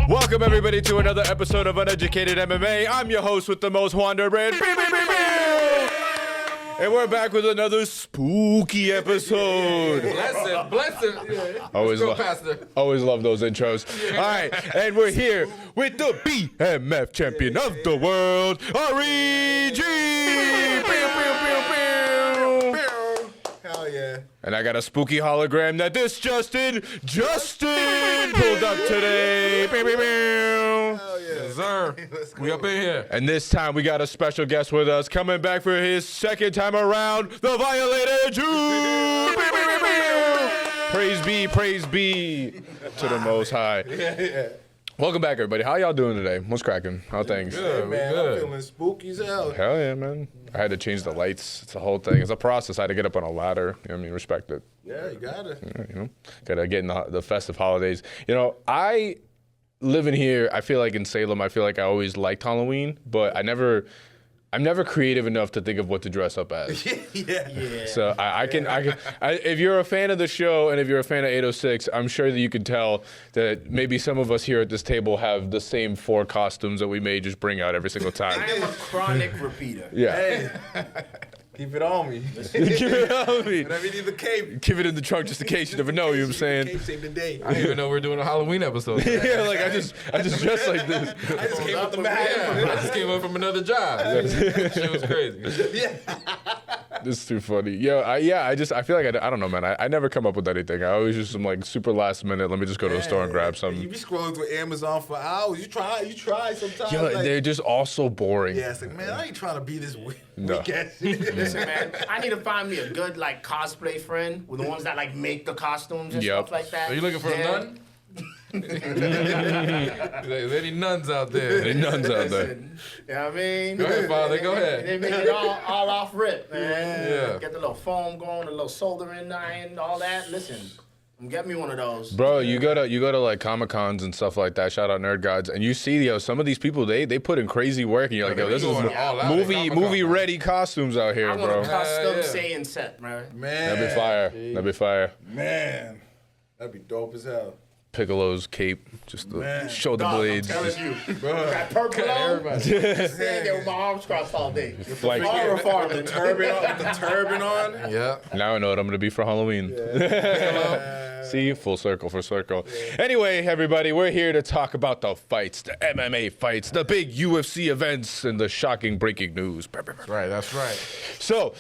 Welcome everybody to another episode of Uneducated MMA. I'm your host with the most Wander brand. And we're back with another spooky episode. Bless him. Always love those intros. All right, and we're here with the BMF champion of the world, REG. Hell yeah. And I got a spooky hologram that this Justin pulled up today. Hell yeah. Yes, sir. We up in here. And this time we got a special guest with us, coming back for his second time around, the Violator Jude. Praise be to the Most High. Yeah. Welcome back, everybody. How y'all doing today? What's cracking? How things? Good, we man. good. I'm feeling spooky as hell. Hell yeah, man. I had to change the lights. It's a whole thing. It's a process. I had to get up on a ladder. You know what I mean? Respect it. Yeah, you got it. You know, gotta get in the festive holidays. You know, I live in here. I feel like in Salem, I feel like I always liked Halloween, but I'm never creative enough to think of what to dress up as. Yeah. So I can. If you're a fan of the show and if you're a fan of 806, I'm sure that you can tell that maybe some of us here at this table have the same 4 costumes that we may just bring out every single time. I am a chronic repeater. Yeah. Hey, keep it on me. Give it on me. Whenever you need the cape. Keep it in the trunk just in case. You never know. You know what I'm saying? Cape saved the day. I didn't even know we were doing a Halloween episode. Yeah, like I just dressed like this. I just came with the Yeah, mask. I just came up from another job. That shit was crazy. Yeah. This is too funny. I feel like I don't know, man. I never come up with anything. I always just am like super last minute. Let me just go to the store and grab You something. be scrolling through Amazon for hours. You try sometimes. Yo, like, they're just all so boring. yeah, it's like, man, I ain't trying to be this weak No. ass. Listen, man, I need to find me a good like cosplay friend with the ones that like make the costumes and stuff like that. Are you looking for a nun? There's any nuns out there? There nuns out there. Listen, you know what I mean? Go ahead, Father, go ahead. They make it all off rip, man. Yeah. Get the little foam going, the little soldering iron, all that. Listen, get me one of those. Bro, you go to like Comic Cons and stuff like that. Shout out Nerd Gods, and you see, yo, some of these people they put in crazy work, and you're like, yo, this is going all out at Comic-Con, movie ready costumes out here, I want bro. a custom Yeah. Saiyan set, man. Man. That'd be fire. That'd be fire. Man. That'd be dope as hell. Piccolo's cape, just the Man. shoulder Dog, blades. I'm telling you. Bro. Got purple on. Everybody. Stand there with my arms crossed all day. Like- Horror farming. The turban on. Yeah. Now I know what I'm gonna be for Halloween. See, full circle for circle. Anyway, everybody, we're here to talk about the fights, the MMA fights, the big UFC events, and the shocking breaking news. That's right. So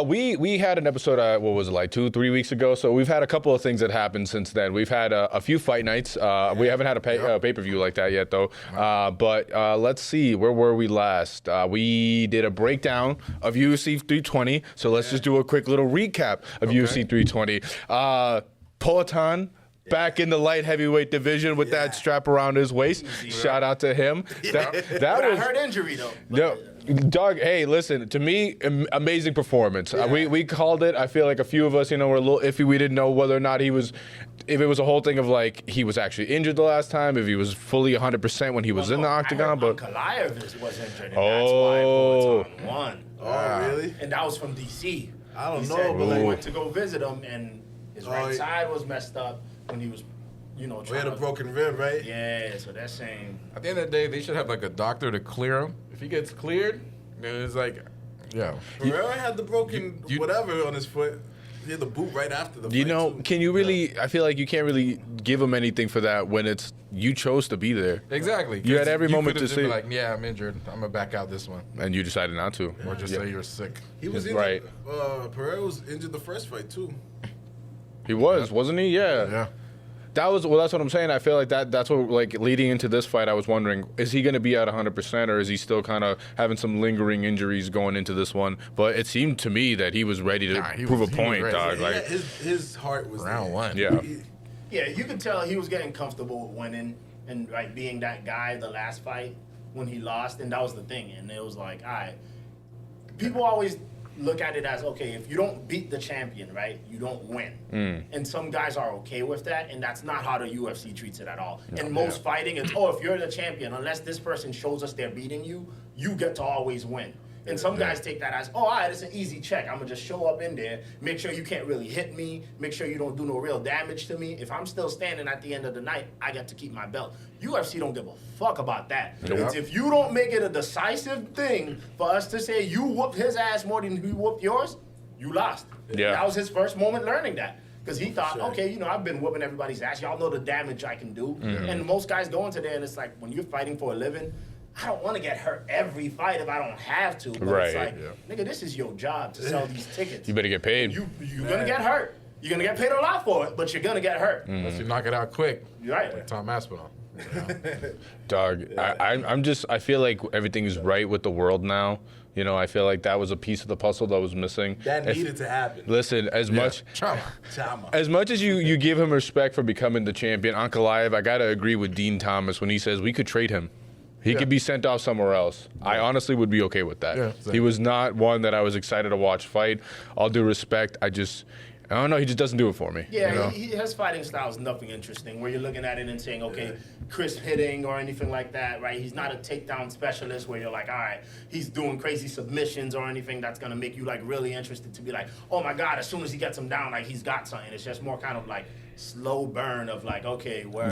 we had an episode, what was it, like 2-3 weeks ago? So we've had a couple of things that happened since then. We've had a few fight nights. We haven't had a pay-per-view like that yet, though. But let's see, where were we last? We did a breakdown of UFC 320. So let's just do a quick little recap of UFC 320. Poatan back in the light heavyweight division with that strap around his waist. Shout out to him. That But I was heard injury though. no, Doug. Hey, listen to me. Amazing performance. We called it. I feel like a few of us, were a little iffy. We didn't know whether or not he was. If it was a whole thing of like he was actually injured the last time, if he was fully 100% when he was in the octagon, but Ankalaev was injured, and Oh. that's why Poatan won. Oh, really? And that was from DC. I don't He know, said but he like, went to go visit him, and his right side was messed up when he was, we trying had a to. broken rib, right? Yeah, so that's saying. At the end of the day, they should have like a doctor to clear him. If he gets cleared, then it's like, yeah. Pereira had the broken you- whatever on his foot. He had the boot right after the fight, too. can you really? I feel like you can't really give him anything for that when it's you chose to be there Exactly. You had every moment could've to just been see. like, yeah, I'm injured. I'm gonna back out this one, and you decided not to. or just say you're sick. He was Right. injured. Pereira was injured the first fight, too. He wasn't he? Yeah. That was that's what I'm saying. I feel like that's what like leading into this fight. I was wondering, is he going to be at 100% or is he still kind of having some lingering injuries going into this one? But it seemed to me that he was ready to prove a point, ready. dog. Yeah, Like, his heart was Round there. one. yeah. Yeah, you could tell he was getting comfortable with winning and like being that guy the last fight when he lost, and that was the thing. And it was like, all right, people always look at it as, okay, if you don't beat the champion, right, you don't win. And some guys are okay with that, and that's not how the UFC treats it at all. In most fighting, it's, if you're the champion, unless this person shows us they're beating you, you get to always win. And some guys take that as, all right, it's an easy check. I'm going to just show up in there, make sure you can't really hit me, make sure you don't do no real damage to me. If I'm still standing at the end of the night, I get to keep my belt. UFC don't give a fuck about that. It's if you don't make it a decisive thing for us to say you whooped his ass more than he whooped yours, you lost. Yeah. That was his first moment learning that. Because he thought, okay, I've been whooping everybody's ass. Y'all know the damage I can do. And most guys go into there, and it's like, when you're fighting for a living, I don't want to get hurt every fight if I don't have to. But it's like, nigga, this is your job to sell these tickets. You better get paid. You're going to get hurt. You're going to get paid a lot for it, but you're going to get hurt. Unless you knock it out quick. You're right. Like Tom Aspinall. Dog, I feel like everything is right with the world now. I feel like that was a piece of the puzzle that was missing. That needed to happen. Listen, as much Chama. as much as you give him respect for becoming the champion, Ankalaev, I gotta agree with Dean Thomas when he says we could trade him. He could be sent off somewhere else. I honestly would be okay with that. Yeah, exactly. He was not one that I was excited to watch fight. All due respect, I don't know. He just doesn't do it for me. Yeah, his fighting style is nothing interesting. Where you're looking at it and saying, okay, crisp hitting or anything like that, right? He's not a takedown specialist where you're like, all right, he's doing crazy submissions or anything that's gonna make you like really interested to be like, oh my God, as soon as he gets him down, like he's got something. It's just more kind of like slow burn of like, okay, where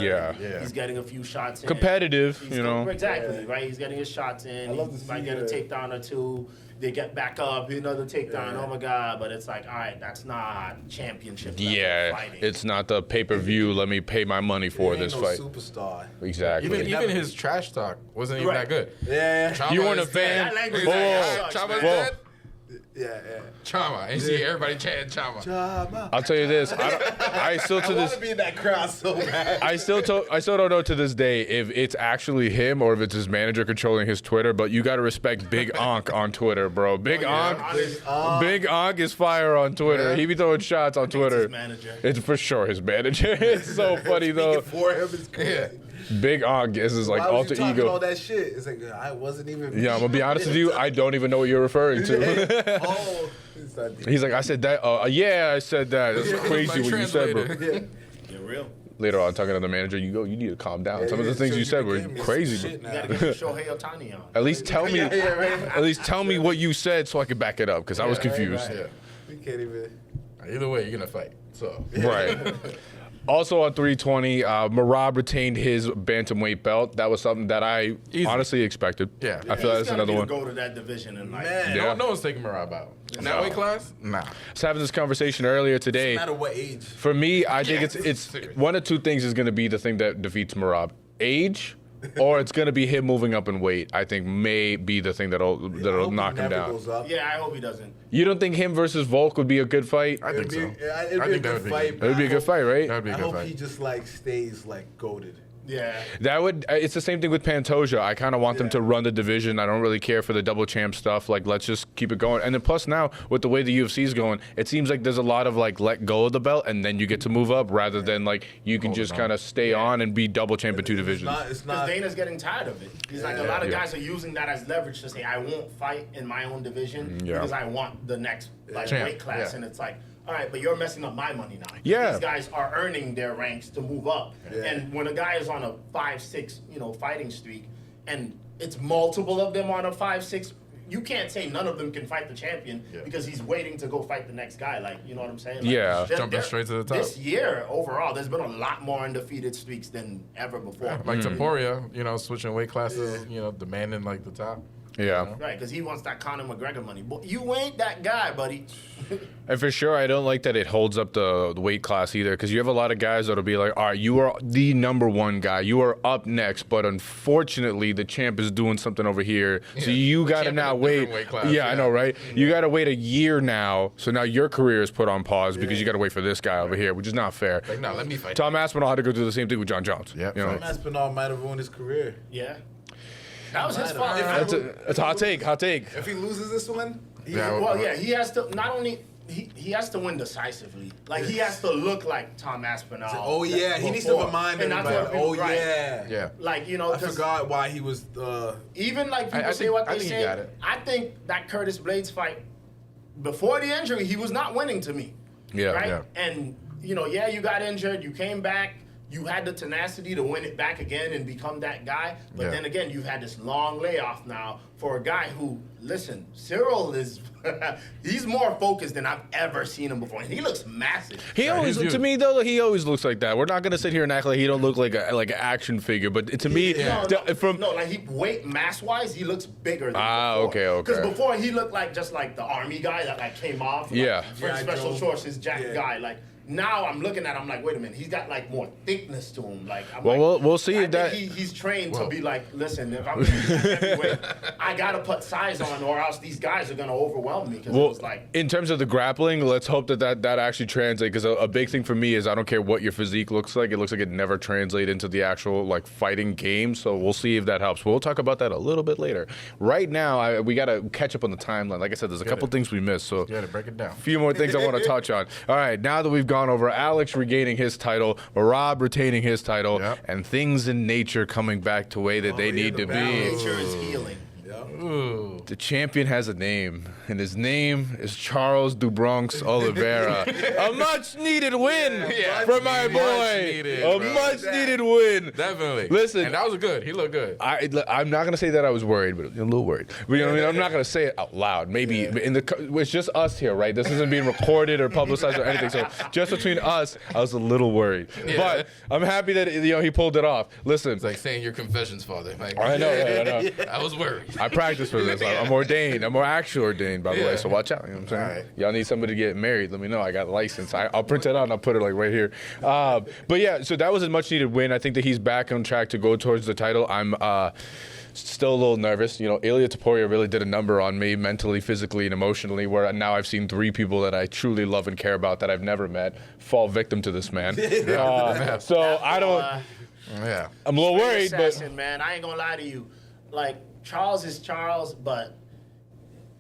he's getting a few shots in. Competitive, Exactly, right? He's getting his shots in. He might get a takedown or two. They get back up, another takedown. Oh my God! But it's like, all right, that's not championship level fighting. It's not the pay-per-view. Let me pay my money for this fight. Superstar. Exactly. Even his trash talk wasn't even that good. Yeah. Chama You weren't a is fan? dead. That language Chama's dead. Yeah. Chama. And you see everybody chanting Chama. I'll tell you this. I still to I want this. to be in that crowd so bad. I still don't know to this day if it's actually him or if it's his manager controlling his Twitter. But you got to respect Big Onk on Twitter, bro. Big Onk is fire on Twitter. He be throwing shots on Twitter. His manager. It's for sure his manager. It's so funny though. For him, it's crazy. Big Onk is his like Why was alter you talking ego. all that shit? It's like I wasn't even. Yeah, I'm gonna be honest with you. I don't even know what you're referring to. Oh, He's like, I said that. Yeah, I said that. That's crazy what you said, bro. You're real. Later on, talking to the manager, you need to calm down. Some of the things you said were crazy, You bro. gotta get Shohei Ohtani on. At least tell me. At least tell me what you said so I can back it up because I was confused. Right. We can't even. Either way, you're gonna fight. So Right. Also on 320, Merab retained his bantamweight belt. That was something that I honestly expected. Yeah. I feel that's another one. Go to that division and like. Man. Yeah. no one's taking Merab out. In that weight class? Nah. I was having this conversation earlier today. No matter what age. For me, I think Yes. it's Serious. one of two things is going to be the thing that defeats Merab: age, or it's going to be him moving up in weight. I think may be the thing that'll knock him down. Yeah, I hope he doesn't. You don't think him versus Volk would be a good fight? I think so. It'd be I a think that good would be fight. good. It would be a good fight, right? That would be a I good hope fight. he just like stays like goated. Yeah. That would. It's the same thing with Pantoja. I kind of want them to run the division. I don't really care for the double champ stuff. Like, let's just keep it going. And then plus now, with the way the UFC is going, it seems like there's a lot of like let go of the belt and then you get to move up rather than like you can just kind of stay on and be double champ in two divisions. It's Because not. Dana's getting tired of it. He's like, a lot of guys are using that as leverage to say, I won't fight in my own division because I want the next weight class. And it's like, all right, but you're messing up my money now. Yeah. These guys are earning their ranks to move up. And when a guy is on a 5-6, fighting streak, and it's multiple of them on a 5-6, you can't say none of them can fight the champion because he's waiting to go fight the next guy. Like, you know what I'm saying? Like, Yeah. Jumping straight to the top. This year, overall, there's been a lot more undefeated streaks than ever before. Like Taporia, switching weight classes, demanding like the top. Yeah. Right, because he wants that Conor McGregor money. But you ain't that guy, buddy. And for sure, I don't like that it holds up the weight class either, because you have a lot of guys that'll be like, all right, you are the number one guy. You are up next, but unfortunately, the champ is doing something over here. So you got to now wait. Weight class, I know, right? You got to wait a year now. So now your career is put on pause because you got to wait for this guy over here, which is not fair. Like, no, let me fight. Tom Aspinall had to go do the same thing with Jon Jones. Yeah. Tom Aspinall might have ruined his career. Yeah. That was his fault. It's a hot take. If he loses this one, He has to not only he has to win decisively. Like he has to look like Tom Aspinall. Oh yeah, he needs to remind everybody. Oh yeah, Yeah. Like I forgot why he was. even like people I say think- what I they think he say. got it. I think that Curtis Blades fight before the injury, he was not winning to me. Yeah, right? yeah. And, you know, yeah, you got injured, you came back, you had the tenacity to win it back again and become that guy. But then again, you've had this long layoff now for a guy who, listen, Ciryl is, he's more focused than I've ever seen him before. And he looks massive. He always, he's to huge. me though, he always looks like that. We're not gonna sit here and act like he don't look like an action figure. But to me, Weight mass wise, he looks bigger than before. okay. Because before he looked like just like the army guy that like came off. Yeah. For special forces jack guy. Like now I'm looking at him like, wait a minute, he's got like more thickness to him. Like, we'll see I if that. think he's trained to be like, listen, if I'm gonna be that heavyweight, I gotta put size on, or else these guys are gonna overwhelm me. Because it was like, in terms of the grappling, let's hope that actually translates. Because a big thing for me is I don't care what your physique looks like. It looks like it never translates into the actual like fighting game. So we'll see if that helps. We'll talk about that a little bit later. Right now, we gotta catch up on the timeline. Like I said, there's a couple things we missed. So You got to break it down. a few more things I want to touch on. All right, now that we've gone over Alex regaining his title, Rob retaining his title, and things in nature coming back to the way that they need to be. nature is healing. Ooh. The champion has a name, and his name is Charles do Bronx Oliveira. A much-needed win for my boy. Much-needed win. Definitely. Listen. And that was good. He looked good. I'm not gonna say that I was worried, but a little worried. But, you know what I mean? I'm not gonna say it out loud. Maybe it's just us here, right? This isn't being recorded or publicized or anything. So just between us, I was a little worried. But I'm happy that he pulled it off. Listen, It's like saying your confessions, Father. Like, I know. I was worried. I practice for this. I'm ordained. I'm more actually ordained, by the way. So watch out. You know what I'm saying? All right. Y'all need somebody to get married. Let me know. I got a license. I'll print it out and I'll put it like right here. But yeah, so that was a much needed win. I think that he's back on track to go towards the title. I'm still a little nervous. You know, Ilia Topuria really did a number on me mentally, physically, and emotionally, where now I've seen 3 people that I truly love and care about that I've never met fall victim to this man. So I don't. Yeah. I'm a little worried, Assassin, but man, I ain't gonna lie to you. Like, Charles is Charles, but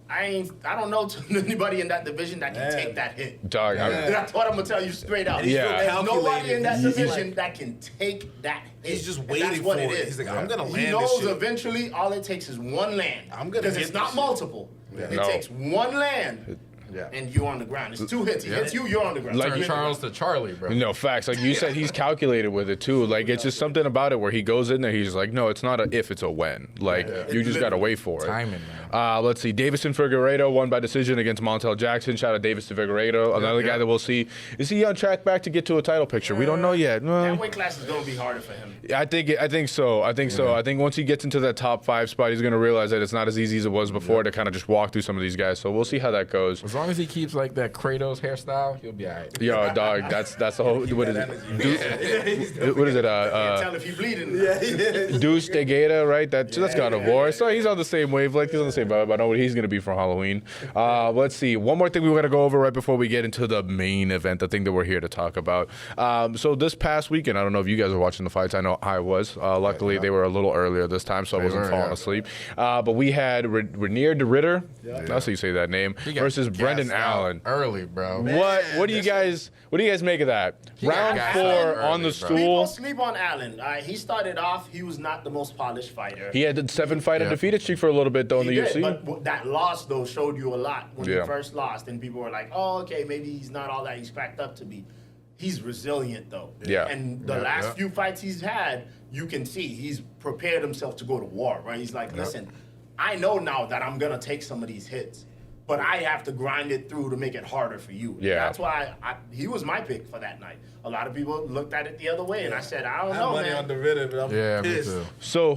I don't know anybody in that division that can take that hit. dog. That's what I'm gonna tell you straight out. Yeah. There's nobody in that He's division that can take that hit. He's just And waiting that's what for it it. is. He's like, I'm gonna land He this knows shit. eventually all it takes is one land. I'm gonna because get it's not this multiple. It No. takes one land. Yeah. And you're on the ground. It's 2 hits. He hits you, you're on the ground. Like Turn you- Charles to Charlie, bro. No, facts. Like you said, he's calculated with it too. Like it's just something about it where he goes in there, he's like, no, it's not a if, it's a when. Like you just gotta wait for it. Timing, man. Let's see. Davison Figueiredo won by decision against Montel Jackson. Shout out Davis to Figueiredo. Another guy that we'll see. Is he on track back to get to a title picture? We don't know yet. That weight class is gonna be harder for him. I think so. I think once he gets into that top 5 spot, he's gonna realize that it's not as easy as it was before to kind of just walk through some of these guys. So we'll see how that goes. As long as he keeps like that Kratos hairstyle, he'll be all right. Yo, dog, that's the whole. What is it? What is it? Can't tell if he's bleeding. Deuce Degeda, right? That's God of War. So he's on the same wavelength. He's on the same vibe. I know what he's going to be for Halloween. Let's see. One more thing we got to go over right before we get into the main event, the thing that we're here to talk about. So this past weekend, I don't know if you guys are watching the fights. I know I was. Luckily, they were a little earlier this time, so I wasn't falling asleep. But we had Renier de Ritter. That's how you say that name. He got Versus Brendan gassed out Allen. early, bro. What do you guys make of that? got Round gassed 4 out on the early, bro. People stool. sleep on Allen. He started off, he was not the most polished fighter. He had the 7-fight undefeated streak for a little bit though in the He did, UFC. but that loss, though, showed you a lot when Yeah. he first lost. And people were like, oh, okay, maybe he's not all that he's cracked up to be. He's resilient, though. Yeah. And the last few fights he's had, you can see he's prepared himself to go to war, right? He's like, listen, I know now that I'm going to take some of these hits, but I have to grind it through to make it harder for you. Yeah. That's why he was my pick for that night. A lot of people looked at it the other way, and I said, I don't I have know, money man. on the Ritter, but I'm Me pissed. too. So,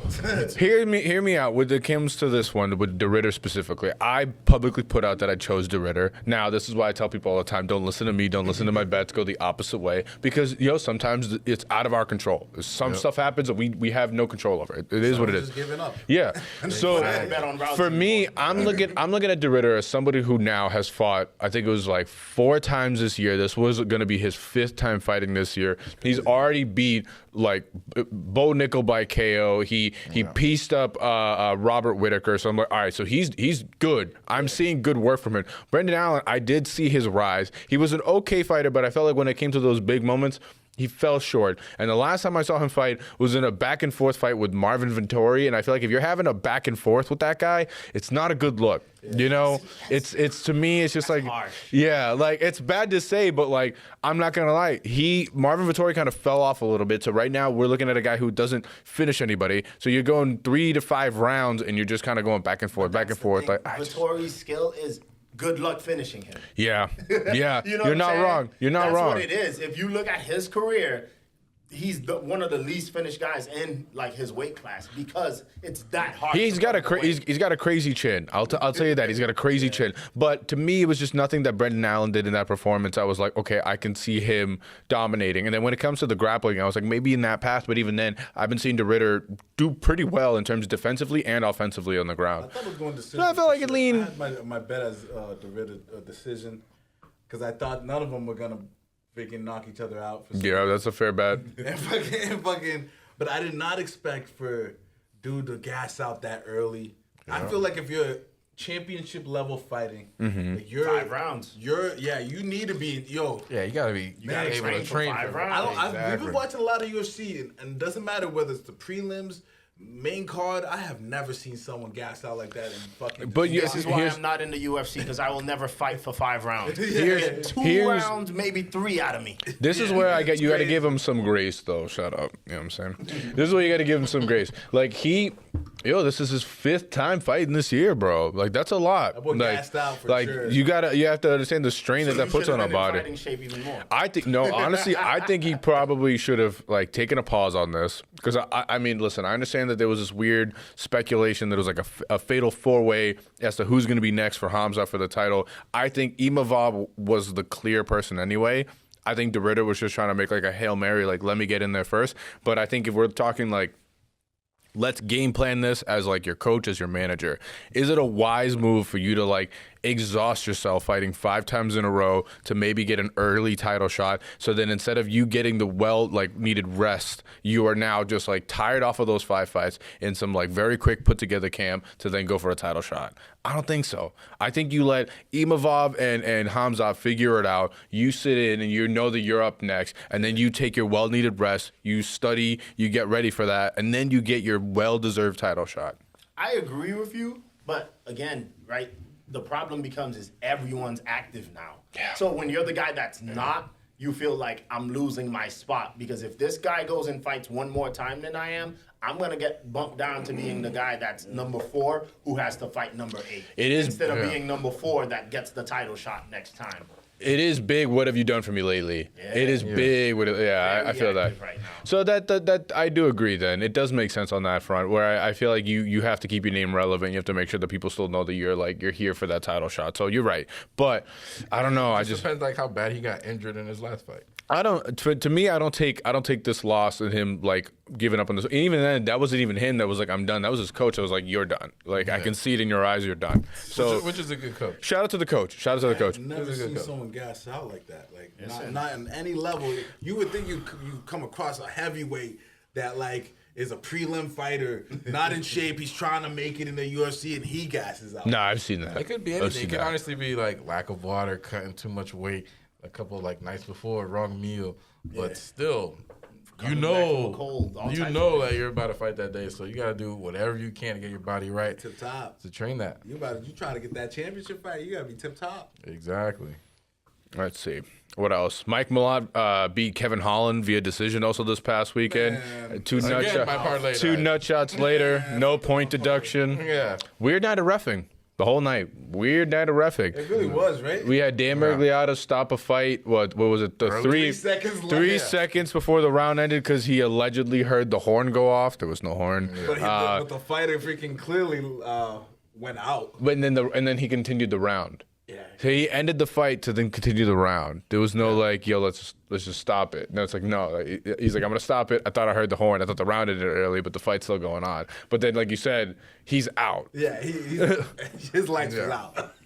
hear me out. When it comes to this one, with De Ritter specifically, I publicly put out that I chose De Ritter. Now, this is why I tell people all the time: don't listen to me, don't listen to my bets, go the opposite way, because sometimes it's out of our control. Some stuff happens that we have no control over. It is what it is. Just giving up. Yeah. So bet on Rousey for me, I'm looking at De Ritter as somebody who now has fought. I think it was like 4 times this year. This was going to be his 5th time fighting this year. He's already beat like Bo Nickel by KO. He pieced up Robert Whitaker. So I'm like, all right, so he's good. I'm seeing good work from him. Brendan Allen, I did see his rise. He was an okay fighter, but I felt like when it came to those big moments, He fell short. And the last time I saw him fight was in a back and forth fight with Marvin Vettori. And I feel like if you're having a back and forth with that guy, it's not a good look. You know, it's to me, it's just like, harsh. yeah, like it's bad to say, but like, I'm not going to lie. Marvin Vettori kind of fell off a little bit. So right now we're looking at a guy who doesn't finish anybody. So you're going 3 to 5 rounds and you're just kind of going back and forth, back and forth. Like Vettori's skill is good luck finishing him. Yeah. Yeah. You know You're not wrong. You're not wrong. That's what it is. If you look at his career, he's one of the least finished guys in like his weight class because it's that hard. He's got a crazy chin. I'll tell you that he's got a crazy chin. But to me, it was just nothing that Brendan Allen did in that performance. I was like, okay, I can see him dominating. And then when it comes to the grappling, I was like, maybe in that path. But even then, I've been seeing DeRitter do pretty well in terms of defensively and offensively on the ground. I thought it was going decision. So I felt like it leaned. I had my bet as DeRitter decision because I thought none of them were gonna freaking knock each other out. Yeah, that's a fair bet. But I did not expect for dude to gas out that early. Yeah. I feel like if you're championship level fighing, like you're 5 rounds. You need to be Yeah, you gotta be able to train for 5 rounds. We've been watching a lot of UFC, and it doesn't matter whether it's the prelims, main card. I have never seen someone gas out like that in fucking. But this is why I'm not in the UFC because I will never fight for 5 rounds. Here's 2 rounds, maybe 3 out of me. This is where you got to give him some grace, though. Shut up. You know what I'm saying? This is where you got to give him some grace. Like this is his 5th time fighting this year, bro. Like that's a lot. That boy gassed out for sure. You have to understand the strain that puts on a body. Fighting shape even more. Honestly, I think he probably should have like taken a pause on this because I mean, listen, I understand that there was this weird speculation that it was like a fatal 4-way as to who's going to be next for Hamza for the title. I think Imavov was the clear person anyway. I think DeRitter was just trying to make like a Hail Mary, like let me get in there first. But I think if we're talking like, let's game plan this as like your coach, as your manager. Is it a wise move for you to like exhaust yourself fighting 5 times in a row to maybe get an early title shot? So then instead of you getting the needed rest, you are now just like tired off of those 5 fights in some like very quick put together camp to then go for a title shot. I don't think so. I think you let Imavov and Hamza figure it out. You sit in and you know that you're up next, and then you take your well-needed rest, you study, you get ready for that, and then you get your well-deserved title shot. I agree with you, but again, right, the problem becomes is everyone's active now. Yeah. So when you're the guy that's not, you feel like I'm losing my spot because if this guy goes and fights one more time than I am, I'm going to get bumped down to being the guy that's number 4 who has to fight number 8. It is, instead of being number 4 that gets the title shot next time. It is big. What have you done for me lately? Yeah. It is big. I feel that. Right now. So that I do agree. Then it does make sense on that front. Where I feel like you have to keep your name relevant. You have to make sure that people still know that you're here for that title shot. So you're right. But I don't know. It just depends like how bad he got injured in his last fight. I don't. To me, I don't take this loss and him like giving up on this. And even then, that wasn't even him. That was like, I'm done. That was his coach. I was like, you're done. Like I can see it in your eyes. You're done. So which is a good coach. Shout out to the coach. I've never seen someone gas out like that. Like not in any level. You would think you come across a heavyweight that like is a prelim fighter, not in shape. He's trying to make it in the UFC, and he gasses out. No, I've seen that. It could be anything. It could honestly be like lack of water, cutting too much weight. A couple of like nights before, wrong meal, but still, you know that you're about to fight that day, so you gotta do whatever you can to get your body right, tip top, to train that. You trying to get that championship fight, you gotta be tip top. Exactly. Let's see. What else? Mike Malott beat Kevin Holland via decision also this past weekend. Man. Two nut shots later, no point deduction. Yeah. Weird night of reffing. The whole night. Weird night of reffing. It really was, right? We had Dan Mergliata stop a fight. What was it? 3 seconds left. 3 seconds before the round ended because he allegedly heard the horn go off. There was no horn. But the fighter freaking clearly went out. But and then he continued the round. Yeah. So he ended the fight to then continue the round. There was no like, yo, let's just stop it. No, it's like, no. He's like, I'm gonna stop it. I thought I heard the horn. I thought the round ended early, but the fight's still going on. But then, like you said, he's out. Yeah, his lights was out.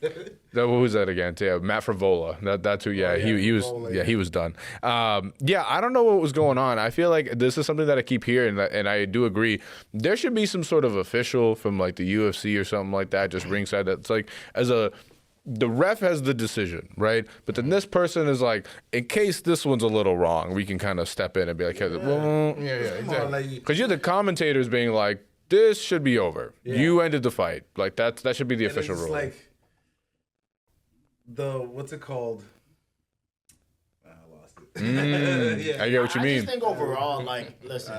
What was that again? Yeah, Matt Frivola. That's who. Yeah, he was. Yeah, he was done. Yeah, I don't know what was going on. I feel like this is something that I keep hearing, and I do agree. There should be some sort of official from like the UFC or something like that, just ringside. That's like as a the ref has the decision, right? But then this person is like, in case this one's a little wrong, we can kind of step in and be like, exactly. Because you're the commentators being like, this should be over. Yeah. You ended the fight. Like that should be the official rule. Like what's it called? I lost it. I get what you mean. I just think overall, like, listen,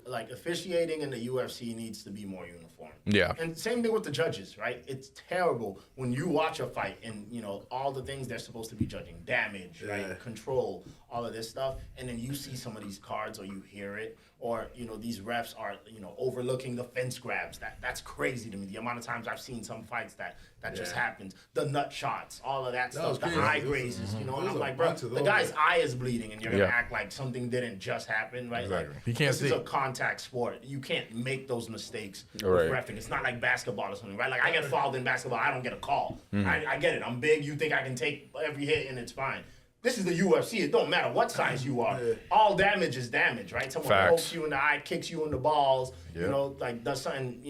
like officiating in the UFC needs to be more uniform. Yeah. And same thing with the judges, right? It's terrible when you watch a fight and, all the things they're supposed to be judging, damage, right? Control, all of this stuff. And then you see some of these cards or you hear it or, these refs are, overlooking the fence grabs. That's crazy to me. The amount of times I've seen some fights that just happens. The nut shots, all of that stuff, the eye grazes, and I'm like, bro, the guy's eye is bleeding and you're going to act like something didn't just happen, right? Exactly. Like, you can't see. This is a contact sport. You can't make those mistakes with reffing. It's not like basketball or something, right? Like I get fouled in basketball, I don't get a call. I get it. I'm big. You think I can take every hit and it's fine. This is the UFC. It don't matter what size you are. All damage is damage, right? Someone pokes you in the eye, kicks you in the balls, like does something,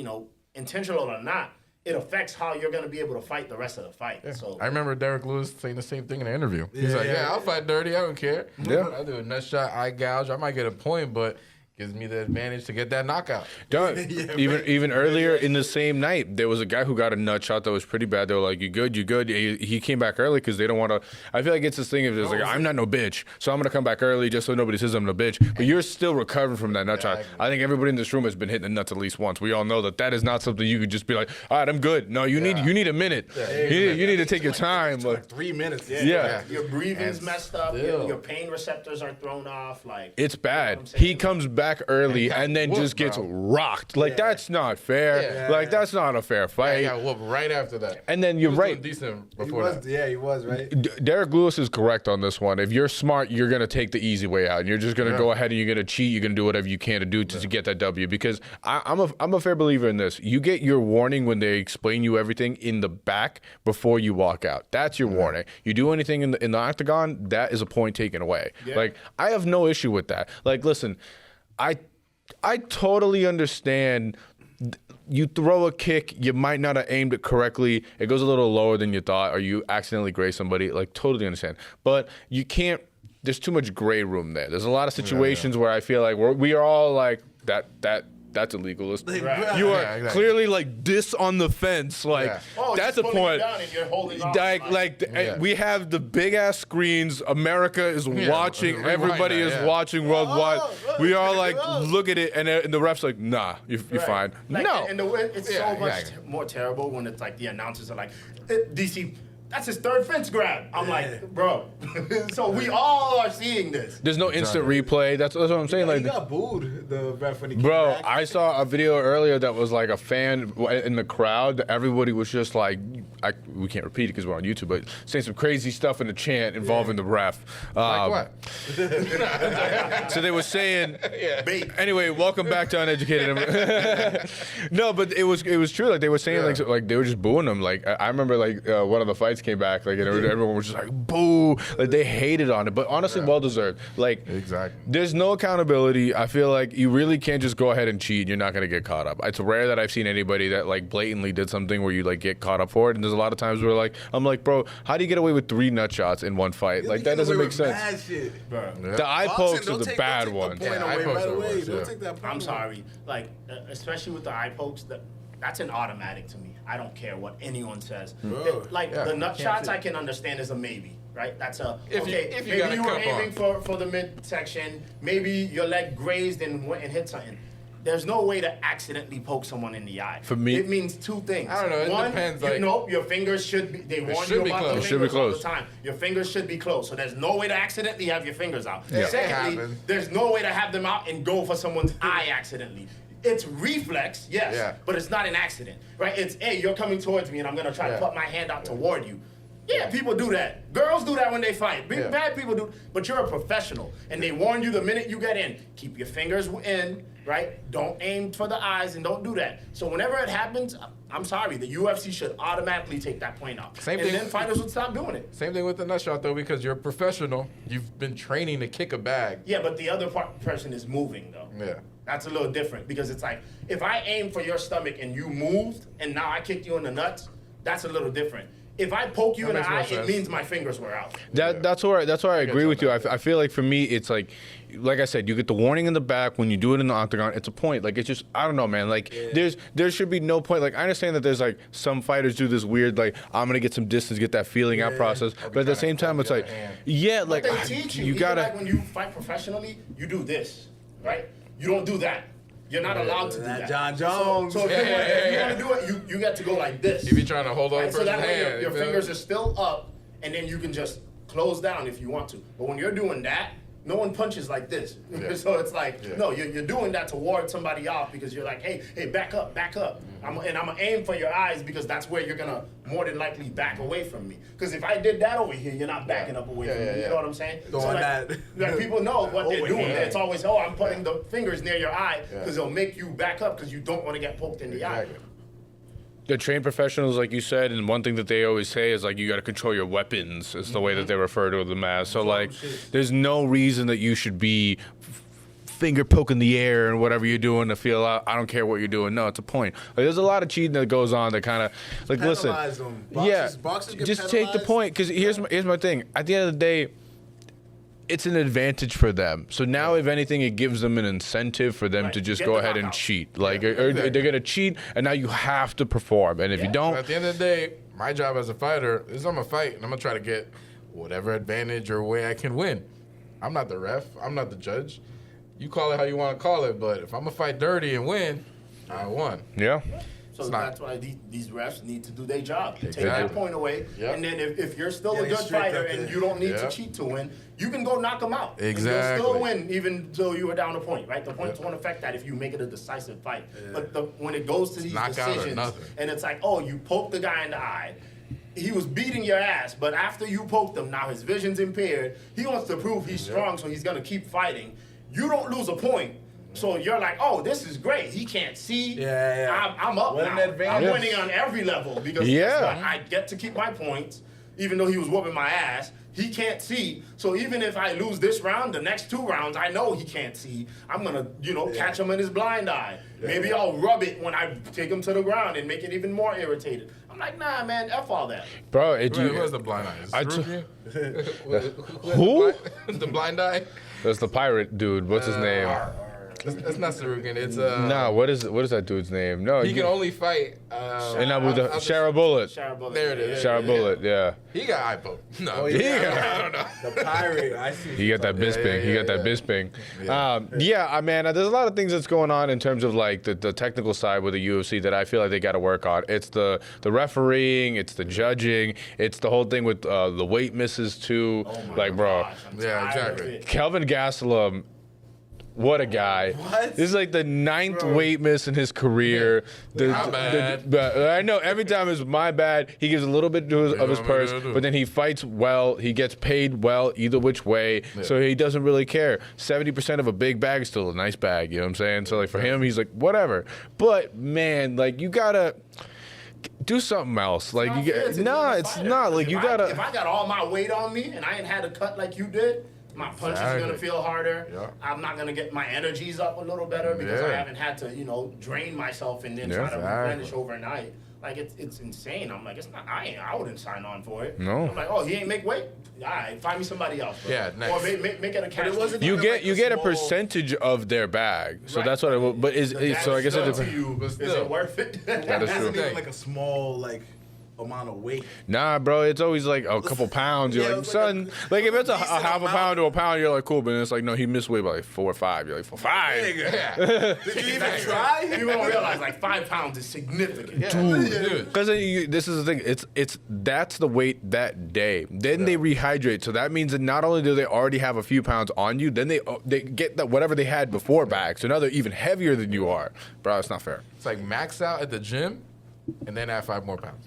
intentional or not. It affects how you're going to be able to fight the rest of the fight. Yeah. So I remember Derek Lewis saying the same thing in an interview. He's like, I'll fight dirty. I don't care. Yeah. I'll do a nut shot, eye gouge. I might get a point, but gives me the advantage to get that knockout. Even earlier in the same night, there was a guy who got a nut shot that was pretty bad. They were like, "You good? You good?" He came back early because they don't want to. I feel like it's this thing of just like, I'm not no bitch, so I'm gonna come back early just so nobody says I'm no bitch. But you're still recovering from that nut shot. I think everybody in this room has been hitting the nuts at least once. We all know that is not something you could just be like, all right, I'm good. No, you need a minute. You need to take your time. Like 3 minutes. Your breathing's messed up. Your pain receptors are thrown off. Like it's bad. He comes back early and then just gets rocked. Like that's not fair. Like that's not a fair fight. Yeah, whooped right after that. And then you're right. Decent before that. Yeah, he was right. Derek Lewis is correct on this one. If you're smart, you're gonna take the easy way out. And you're just gonna go ahead and you're gonna cheat. You're gonna do whatever you can to do to get that W. Because I'm a fair believer in this. You get your warning when they explain you everything in the back before you walk out. That's your warning. You do anything in the octagon, that is a point taken away. Yeah. Like I have no issue with that. Like listen, I totally understand. You throw a kick, you might not have aimed it correctly. It goes a little lower than you thought, or you accidentally graze somebody. Like, totally understand. But you can't. There's too much gray room there. There's a lot of situations where I feel like we are all like that's illegal. Right. You are clearly like this on the fence. Like that's a point. We have the big ass screens. America is watching. Everybody is watching worldwide. We are like, look at it, and the ref's like, nah, you're fine. Like, no, and it's so much more terrible when it's like the announcers are like, DC. That's his third fence grab. I'm like, bro. So we all are seeing this. There's no instant replay. That's what I'm saying. He got booed, the ref, when he came back. I saw a video earlier that was like a fan in the crowd. Everybody was just like, we can't repeat it because we're on YouTube, but saying some crazy stuff in the chant involving the ref. Like what? So they were saying. Anyway, welcome back to Uneducated MMA. No, but it was true. Like they were saying like they were just booing him. Like I remember like one of the fights came back, like, and everyone was just like, boo. Like, they hated on it, but honestly, well deserved. Like, there's no accountability. I feel like you really can't just go ahead and cheat. You're not going to get caught up. It's rare that I've seen anybody that, like, blatantly did something where you, like, get caught up for it. And there's a lot of times where, like, I'm like, bro, how do you get away with 3 nut shots in one fight? Like, that doesn't make sense. Bad shit, bro. The eye pokes are the bad ones. I'm sorry. Like, especially with the eye pokes, that's an automatic to me. I don't care what anyone says. The nut shots I can understand is a maybe, right? That's a if you maybe you were aiming for the midsection, maybe your leg grazed and went and hit something. There's no way to accidentally poke someone in the eye. For me, it means 2 things. I don't know. It One, depends. Your fingers should be. They warn you about the fingers all the time. Your fingers should be closed. So there's no way to accidentally have your fingers out. Yeah. Secondly, there's no way to have them out and go for someone's eye accidentally. It's reflex, yes, but it's not an accident, right? It's, hey, you're coming towards me and I'm going to try to put my hand out toward you. Yeah, people do that. Girls do that when they fight. Bad people do. But you're a professional, and they warn you the minute you get in. Keep your fingers in, right? Don't aim for the eyes, and don't do that. So whenever it happens, I'm sorry, the UFC should automatically take that point out. Then fighters would stop doing it. Same thing with the nut shot, though, because you're a professional. You've been training to kick a bag. Yeah, but the other person is moving, though. Yeah. That's a little different, because it's like, if I aim for your stomach and you moved, and now I kicked you in the nuts, that's a little different. If I poke you in the makes more eye, it sense. means my fingers were out. That's where I agree with you. I feel like for me, it's like I said, you get the warning in the back when you do it in the octagon. It's a point. Like, it's just, I don't know, man. Like, there should be no point. Like, I understand that there's like some fighters do this weird, like, I'm gonna get some distance, get that feeling out process. But at the same time, it's like, like They teach you. you gotta. Like when you fight professionally, you do this, right? You don't do that. You're not allowed to do that. Jon Jones. So if you want to do it, you get to go like this. If you're trying to hold on Right? the So person's that way hand, your you feel fingers me? are still up, and then you can just close down if you want to. But when you're doing that, no one punches like this. So it's like, no, you're doing that to ward somebody off because you're like, hey, back up. I'm gonna aim for your eyes because that's where you're gonna more than likely back away from me. Because if I did that over here, you're not backing up away from me. You know what I'm saying? Throwing like people know what they're doing. here. It's always, I'm putting the fingers near your eye because it'll make you back up because you don't want to get poked in the eye. The trained professionals, like you said, and one thing that they always say is like you got to control your weapons. Is the way that they refer to them as. So like, there's no reason that you should be finger poking the air and whatever you're doing to feel out. I don't care what you're doing. No, it's a point. Like, there's a lot of cheating that goes on that kind of like Penalize them. Boxers get just take the penalized. point because here's my thing. At the end of the day, it's an advantage for them. So now, if anything, it gives them an incentive for them to just Get go the ahead and knockout. cheat. Like, or they're gonna cheat, and now you have to perform. And if you don't, At the end of the day, my job as a fighter is I'm gonna fight and I'm gonna try to get whatever advantage or way I can win. I'm not the ref. I'm not the judge. You call it how you want to call it, but if I'm gonna fight dirty and win, I won. yeah. So that's why these refs need to do their job. Take Exactly. that point away, Yep. and then if you're still a Getting good strict fighter up and there. you don't need to Yep. cheat to win, you can go knock them out. And Exactly. you'll still win even though you were down a point, right? The points won't affect that if you make it a decisive fight. But when it goes to these knockout or decisions, nothing. and it's like, oh, you poked the guy in the eye. He was beating your ass, but after you poked him, now his vision's impaired. He wants to prove he's strong, so he's gonna keep fighting. You don't lose a point. So you're like, oh, this is great. He can't see. I'm up What an now. advantage. I'm winning on every level because guess what? I get to keep my points, even though he was whooping my ass. He can't see. So even if I lose this round, the next 2 rounds, I know he can't see. I'm going to, catch him in his blind eye. Maybe I'll rub it when I take him to the ground and make it even more irritated. I'm like, nah, man, F all that. Bro, Who has the blind eye? Is it I Sarukian? Who? The blind eye? That's the pirate dude. What's his name? It's not Ciryl. It's Nah, what is that dude's name? No, He can only fight. and now with the Shara Bullet. There it is. Shara Bullet, yeah. He got eye poke. No, Oh, yeah. I don't know. The pirate. I see. He got that Bisping. He got that Bisping. I mean, there's a lot of things that's going on in terms of like the technical side with the UFC that I feel like they got to work on. It's the refereeing, it's the judging, it's the whole thing with the weight misses too. Bro, Yeah, exactly. Kelvin Gastelum. What a guy. What? This is like the 9th weight miss in his career. My bad. I know every time it's my bad. He gives a little bit of his purse, but then he fights well. He gets paid well either which way, so he doesn't really care. 70% of a big bag is still a nice bag, you know what I'm saying? So like for him, he's like, whatever. But man, like you gotta do something else. Like it's not. Like you gotta. If I got all my weight on me and I ain't had a cut like you did, my punches are gonna feel harder. Yeah. I'm not gonna get my energies up a little better because I haven't had to, drain myself and then try to replenish overnight. Like it's insane. I'm like, it's not. I wouldn't sign on for it. No. I'm like, oh, he ain't make weight. All right, find me somebody else. Bro. Yeah, next. Or make it a cash. You get a percentage of their bag, so that's what. But so I guess it to depends. you. But Is still. it worth it? That is It true. isn't even like a small amount of weight. Nah, bro, it's always like a couple pounds. You're Yeah, like, it's son, like like if it's a decent half a amount. pound to a pound, you're like, cool. But it's like, no, he missed weight by like 4 or 5. You're like, 4 or 5. Did you even try? People don't realize like 5 pounds is significant. Dude. Because this is the thing. That's the weight that day. Then they rehydrate. So that means that not only do they already have a few pounds on you, then they get that whatever they had before back. So now they're even heavier than you are, bro. It's not fair. It's like max out at the gym and then add 5 more pounds.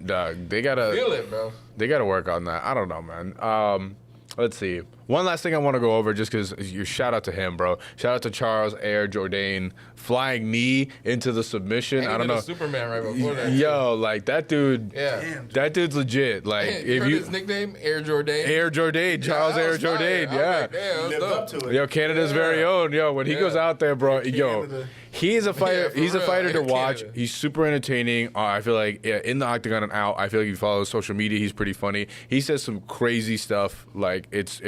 Dog, they gotta Feel it, bro. They gotta work on that. I don't know, man. let's see. One last thing I want to go over, just because you shout out to him, bro. Shout out to Charles Air Jourdain, flying knee into the submission. And I don't know. Superman right before that. Yo, like that dude. Yeah. That dude's legit. Like if you his nickname Air Jourdain. Air Jourdain, Charles Air Jourdain. Yeah. Like, damn, Lived up to it. Yo, Canada's very own. Yo, when he goes out there, bro. Yo. He's a fighter. for He's a real. fighter to watch. Canada. He's super entertaining. I feel like in the octagon and out, I feel like if you follow his social media, he's pretty funny. He says some crazy stuff. Like it's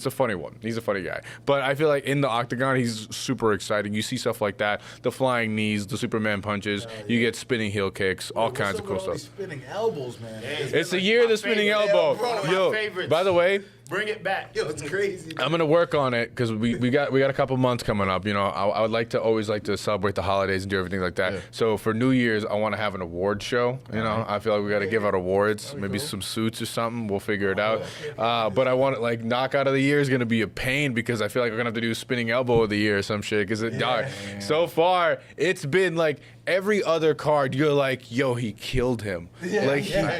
a funny one. He's a funny guy. But I feel like in the octagon, he's super exciting. You see stuff like that, the flying knees, the Superman punches. You get spinning heel kicks, all kinds of cool stuff. Spinning elbows, man. It's the year of the spinning elbow. Yo, by the way. Bring it back. Yo, it's crazy. I'm gonna work on it because we got a couple months coming up. You know, I would like to always like to celebrate the holidays and do everything like that. Yeah. So for New Year's, I want to have an award show. You know, I feel like we got to give out awards, maybe some suits or something. We'll figure it out. But I want it like knockout of the year is gonna be a pain because I feel like we're gonna have to do spinning elbow of the year or some shit. Because so far it's been like every other card. You're like, yo, he killed him. He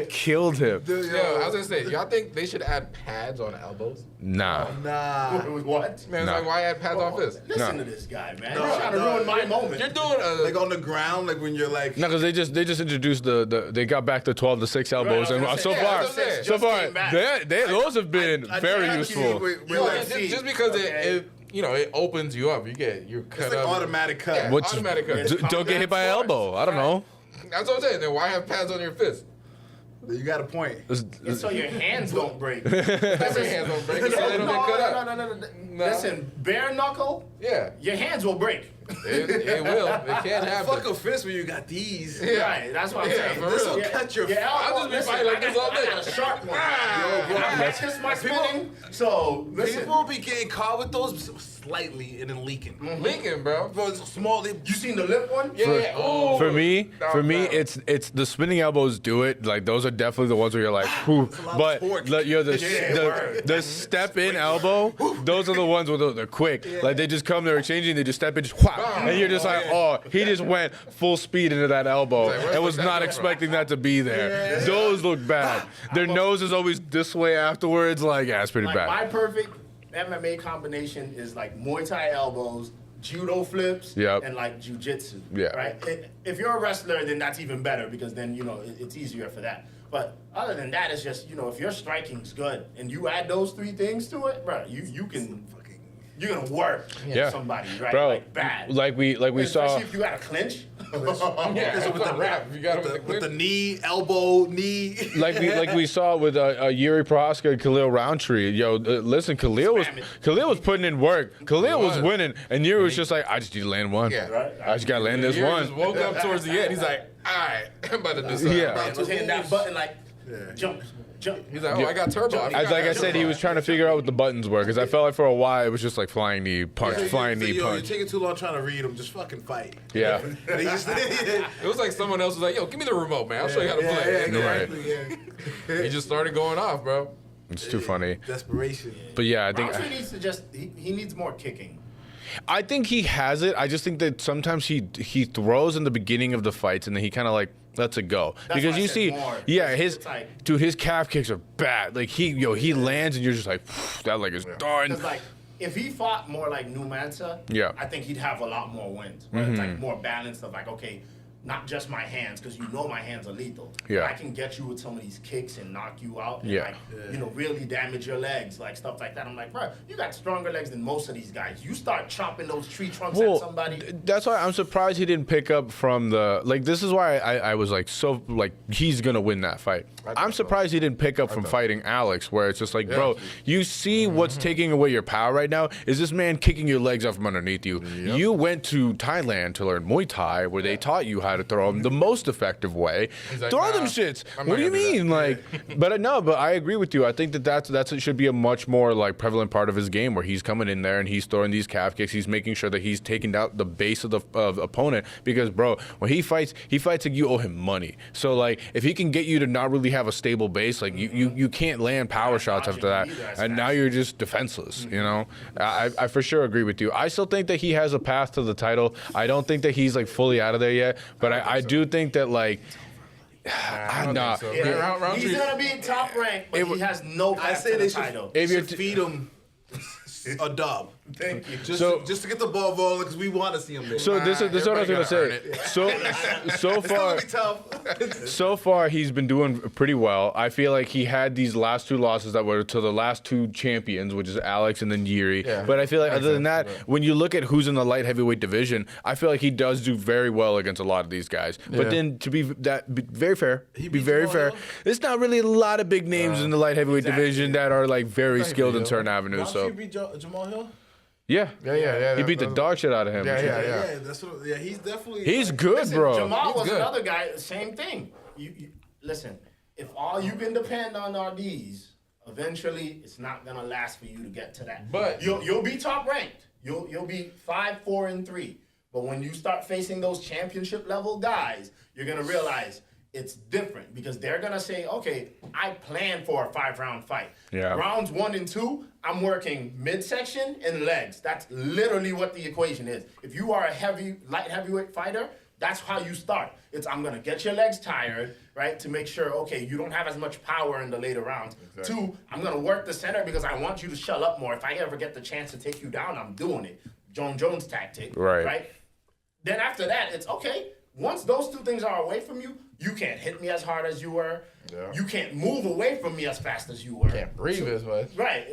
killed him. Yo, I was gonna say, y'all think they should add pads on elbows? Nah. Nah. What? Man, it's like, why add pads on fists? Listen to this guy, man. You're trying to ruin my moment. You're doing Like on the ground, like when you're like. No, because they just introduced they got back to 12 to 6 elbows, Right, and so yeah, far, that's what I'm saying. so far, Just came back. those have been very useful. We're like, just because it it opens you up. You're cut it's like up. automatic cut. Yeah. Which automatic cut. don't get hit by an elbow. I don't know. That's what I'm saying. Then why have pads on your fist? You got a point. It's so your hands don't break. That's your hands don't break. So they don't get cut up. No. Listen, bare knuckle, Yeah, your hands will break. it will. It can't happen. Fuck a fist when you got these. Yeah. Right, that's what I'm Yeah, saying. for This real. will cut your. Yeah, I'll just be fighting like this all day. I got a sharp one. Ah. I practice my spinning, so listen. People be getting caught with those slightly and then leaking. Lincoln, bro. Bro, it's small. They, You seen the lip one? Yeah. Oh. For me, No. it's the spinning elbows do it. Like those are definitely the ones where you're like, whew. a lot of But torque. you're word. the step in elbow. Those are the ones where they're quick. Like they just come, they're exchanging, they just step in, just whap, and you're just like, oh, he just went full speed into that elbow Like, where's and was that not come from? expecting that to be there. Those look bad. Their nose is always this way afterwards. Like, yeah, it's pretty Like bad. my perfect MMA combination is like Muay Thai elbows, judo flips, Yep. and like jujitsu. Yeah. Right. If you're a wrestler, then that's even better because then it's easier for that. But other than that, it's just if your striking's good and you add those three things to it, bro, you can. You're gonna work somebody, right? Bro, like bad. like we Especially saw. if you got a clinch. Yeah, So with the rap. You got it with the knee, elbow, knee. Like we saw with Yuri Prohaska and Khalil Roundtree. Yo, listen, Khalil was putting in work. Khalil was winning, and Yuri was just like, I just need to land one. Yeah. Right. I just gotta land this He one. just woke up towards the end. He's like, all right, I'm about to do something. Yeah. Man, was hitting that button like jump. He's like, oh, I got turbo. As like I said, he was trying to figure out what the buttons were because I felt like for a while it was just like flying knee punch, flying knee You're punch. taking too long trying to read them. Just fucking fight. Yeah. They just, It was like someone else was like, yo, give me the remote, man. I'll show you how to play. exactly, yeah. He just started going off, bro. It's too funny. Desperation. But yeah, I think Roundtree needs to he needs more kicking. I think he has it. I just think that sometimes he throws in the beginning of the fights and then he kind of like lets it go That's because why I you said see, more. yeah, It's like- his calf kicks are bad. Like he lands and you're just like that leg is done. Because like if he fought more like Numansa, Yeah. I think he'd have a lot more wins. Where it's like more balanced of like, okay, not just my hands, because my hands are lethal. Yeah. I can get you with some of these kicks and knock you out and Yeah. really damage your legs, like stuff like that. I'm like, bro, you got stronger legs than most of these guys. You start chopping those tree trunks at somebody. That's why I'm surprised he didn't pick up from the this is why I was like so like he's gonna win that fight. I'm surprised he didn't pick up from fighting Alex, where it's just like, bro, you see what's taking away your power right now is this man kicking your legs out from underneath you. You went to Thailand to learn Muay Thai, where they taught you how to throw them the most effective way. like, Throw them nah, shits. I'm What not do you gonna do mean? Like, but I agree with you. I think that's it should be a much more like prevalent part of his game, where he's coming in there and he's throwing these calf kicks. He's making sure that he's taking out the base of the opponent, because bro, when he fights like you owe him money. So like if he can get you to not really have a stable base, like you can't land power shots after that, and now you're just defenseless. I for sure agree with you. I still think that he has a path to the title. I don't think that he's like fully out of there yet, but I do think that like I Nah. don't think so. Yeah. He's Roundtree- gonna be top ranked, but he has no I path say to they the title. should feed him a dub. Thank you. Just to get the ball rolling because we want to see him there. So this is what I was gonna say. So it's far, gonna be tough. so far he's been doing pretty well. I feel like he had these last 2 losses that were to the last 2 champions, which is Alex and then Yuri. Yeah. But I feel like other than that, when you look at who's in the light heavyweight division, I feel like he does do very well against a lot of these guys. Yeah. But then to be very fair, be beat very Jamal fair. Hill? There's not really a lot of big names in the light heavyweight division that are like very skilled in certain avenues. So beat Jamal Hill? yeah, Yeah. he beat the dog shit out of him. Yeah. That's what. Yeah, he's definitely. He's good, Listen, bro. Jamal was good. another guy. Same thing. You listen. If all you can depend on are these, eventually it's not gonna last for you to get to that. But- you'll be top ranked. You'll be 5, 4, and 3. But when you start facing those championship level guys, you're gonna realize it's different because they're gonna say, okay, I planned for a 5-round fight. Yeah. Rounds 1 and 2, I'm working midsection and legs. That's literally what the equation is. If you are a light heavyweight fighter, that's how you start. I'm gonna get your legs tired, right, to make sure, okay, you don't have as much power in the later rounds. Exactly. 2, I'm gonna work the center because I want you to shell up more. If I ever get the chance to take you down, I'm doing it. Jon Jones tactic, Right. Then after that, it's okay. Once those 2 things are away from you, you can't hit me as hard as you were. Yeah. You can't move away from me as fast as you were. Can't breathe as much. Right.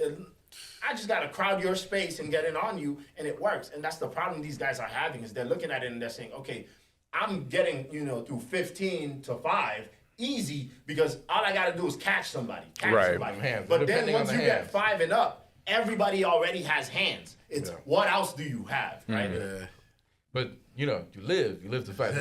I just got to crowd your space and get in on you, and it works. And that's the problem these guys are having is they're looking at it and they're saying, okay, I'm getting, through 15 to 5 easy because all I got to do is catch somebody. Right. Hands. But then Depending once on you the get hands. 5 and up, everybody already has hands. It's what else do you have, right? But you live to fight.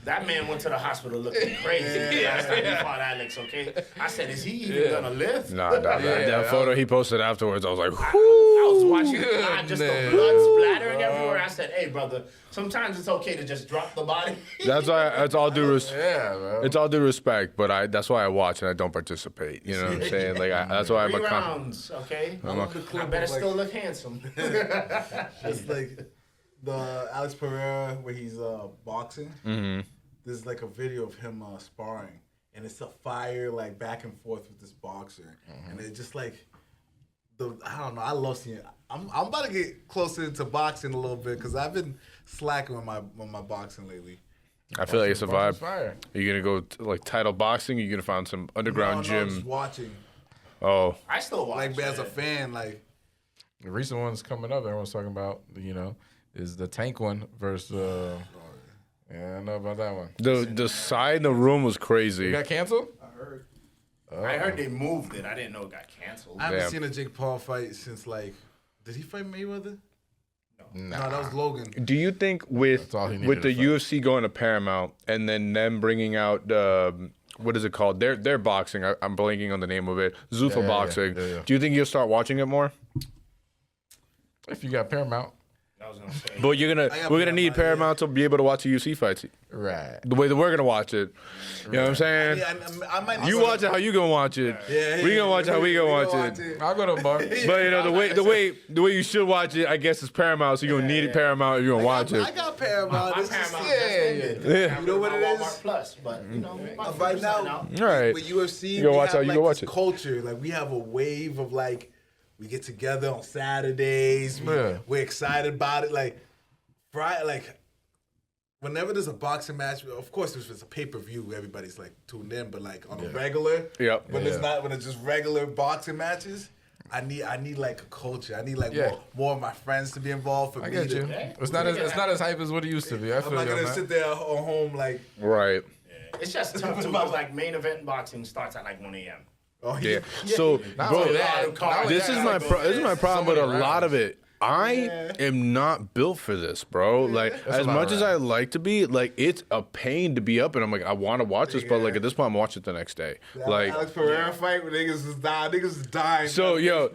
That man went to the hospital looking crazy last time he fought Alex, okay? I said, is he even going to live? Nah, that photo he posted afterwards, I was like, I was watching just the blood splattering everywhere. I said, hey, brother, sometimes it's okay to just drop the body. That's all due respect. Yeah, bro. It's all due respect, but that's why I watch and I don't participate. You know what I'm saying? Like that's why I'm 3 a rounds, okay? I better still look handsome. It's like the Alex Pereira where he's boxing. Mm-hmm. There's like a video of him sparring, and it's a fire like back and forth with this boxer, and it's just like I don't know. I love seeing it. I'm about to get closer into boxing a little bit because I've been slacking with my boxing lately. I feel like it's a vibe. Fire. Are you gonna go like title boxing? Are you gonna find some underground gym? Just watching. Oh, I still watch. Like as a fan, like The recent one's coming up. Everyone's talking about. Is the Tank one versus. I don't know about that one. the side in the room was crazy. It got canceled. I heard they moved it. I didn't know it got canceled. I haven't Damn. seen a Jake Paul fight since did he fight Mayweather? Nah. No, that was Logan. Do you think with That's all he needed with the to fight. UFC going to Paramount and then them bringing out what is it called? Their boxing. I'm blanking on the name of it. Zuffa Yeah. boxing. Yeah. Do you think you'll start watching it more? If you got Paramount, I was gonna say. But we're gonna need Paramount, Paramount to be able to watch the UFC fights right? the way that we're gonna watch it. You know what I'm saying? I might. You watch it how you gonna watch it. We gonna watch it how we gonna watch it. I'll go to a bar. But the way you should watch it, I guess, is Paramount. So you're gonna need it Paramount if you're gonna watch I it. got Paramount. My This is Paramount yeah. Yeah. You know what it is? Walmart Plus, but Right now, All right. with UFC, You go we watch have how you like go watch this it. culture. Like we have a wave of like we get together on Saturdays. We're excited about it. Like Friday, like whenever there's a boxing match, of course if it's a pay-per-view, everybody's like tuned in. But like on a regular, Yep. when it's just regular boxing matches. I need like a culture. I need like more of my friends to be involved. For I me get to, you. It's not as hype as what it used to be. I I'm feel not you on gonna that. sit there at home like Right. it's just tough too because like main event boxing starts at like 1 a.m. oh Yeah. So, Not bro, only that, this is my problem with a lot of it. I am not built for this, bro. Like, as much as I like to be, like, it's a pain to be up, and I'm like, I want to watch this, but like at this point, I'm watching it the next day. Like, Alex Pereira fight where niggas is dying. Niggas is dying. so yo,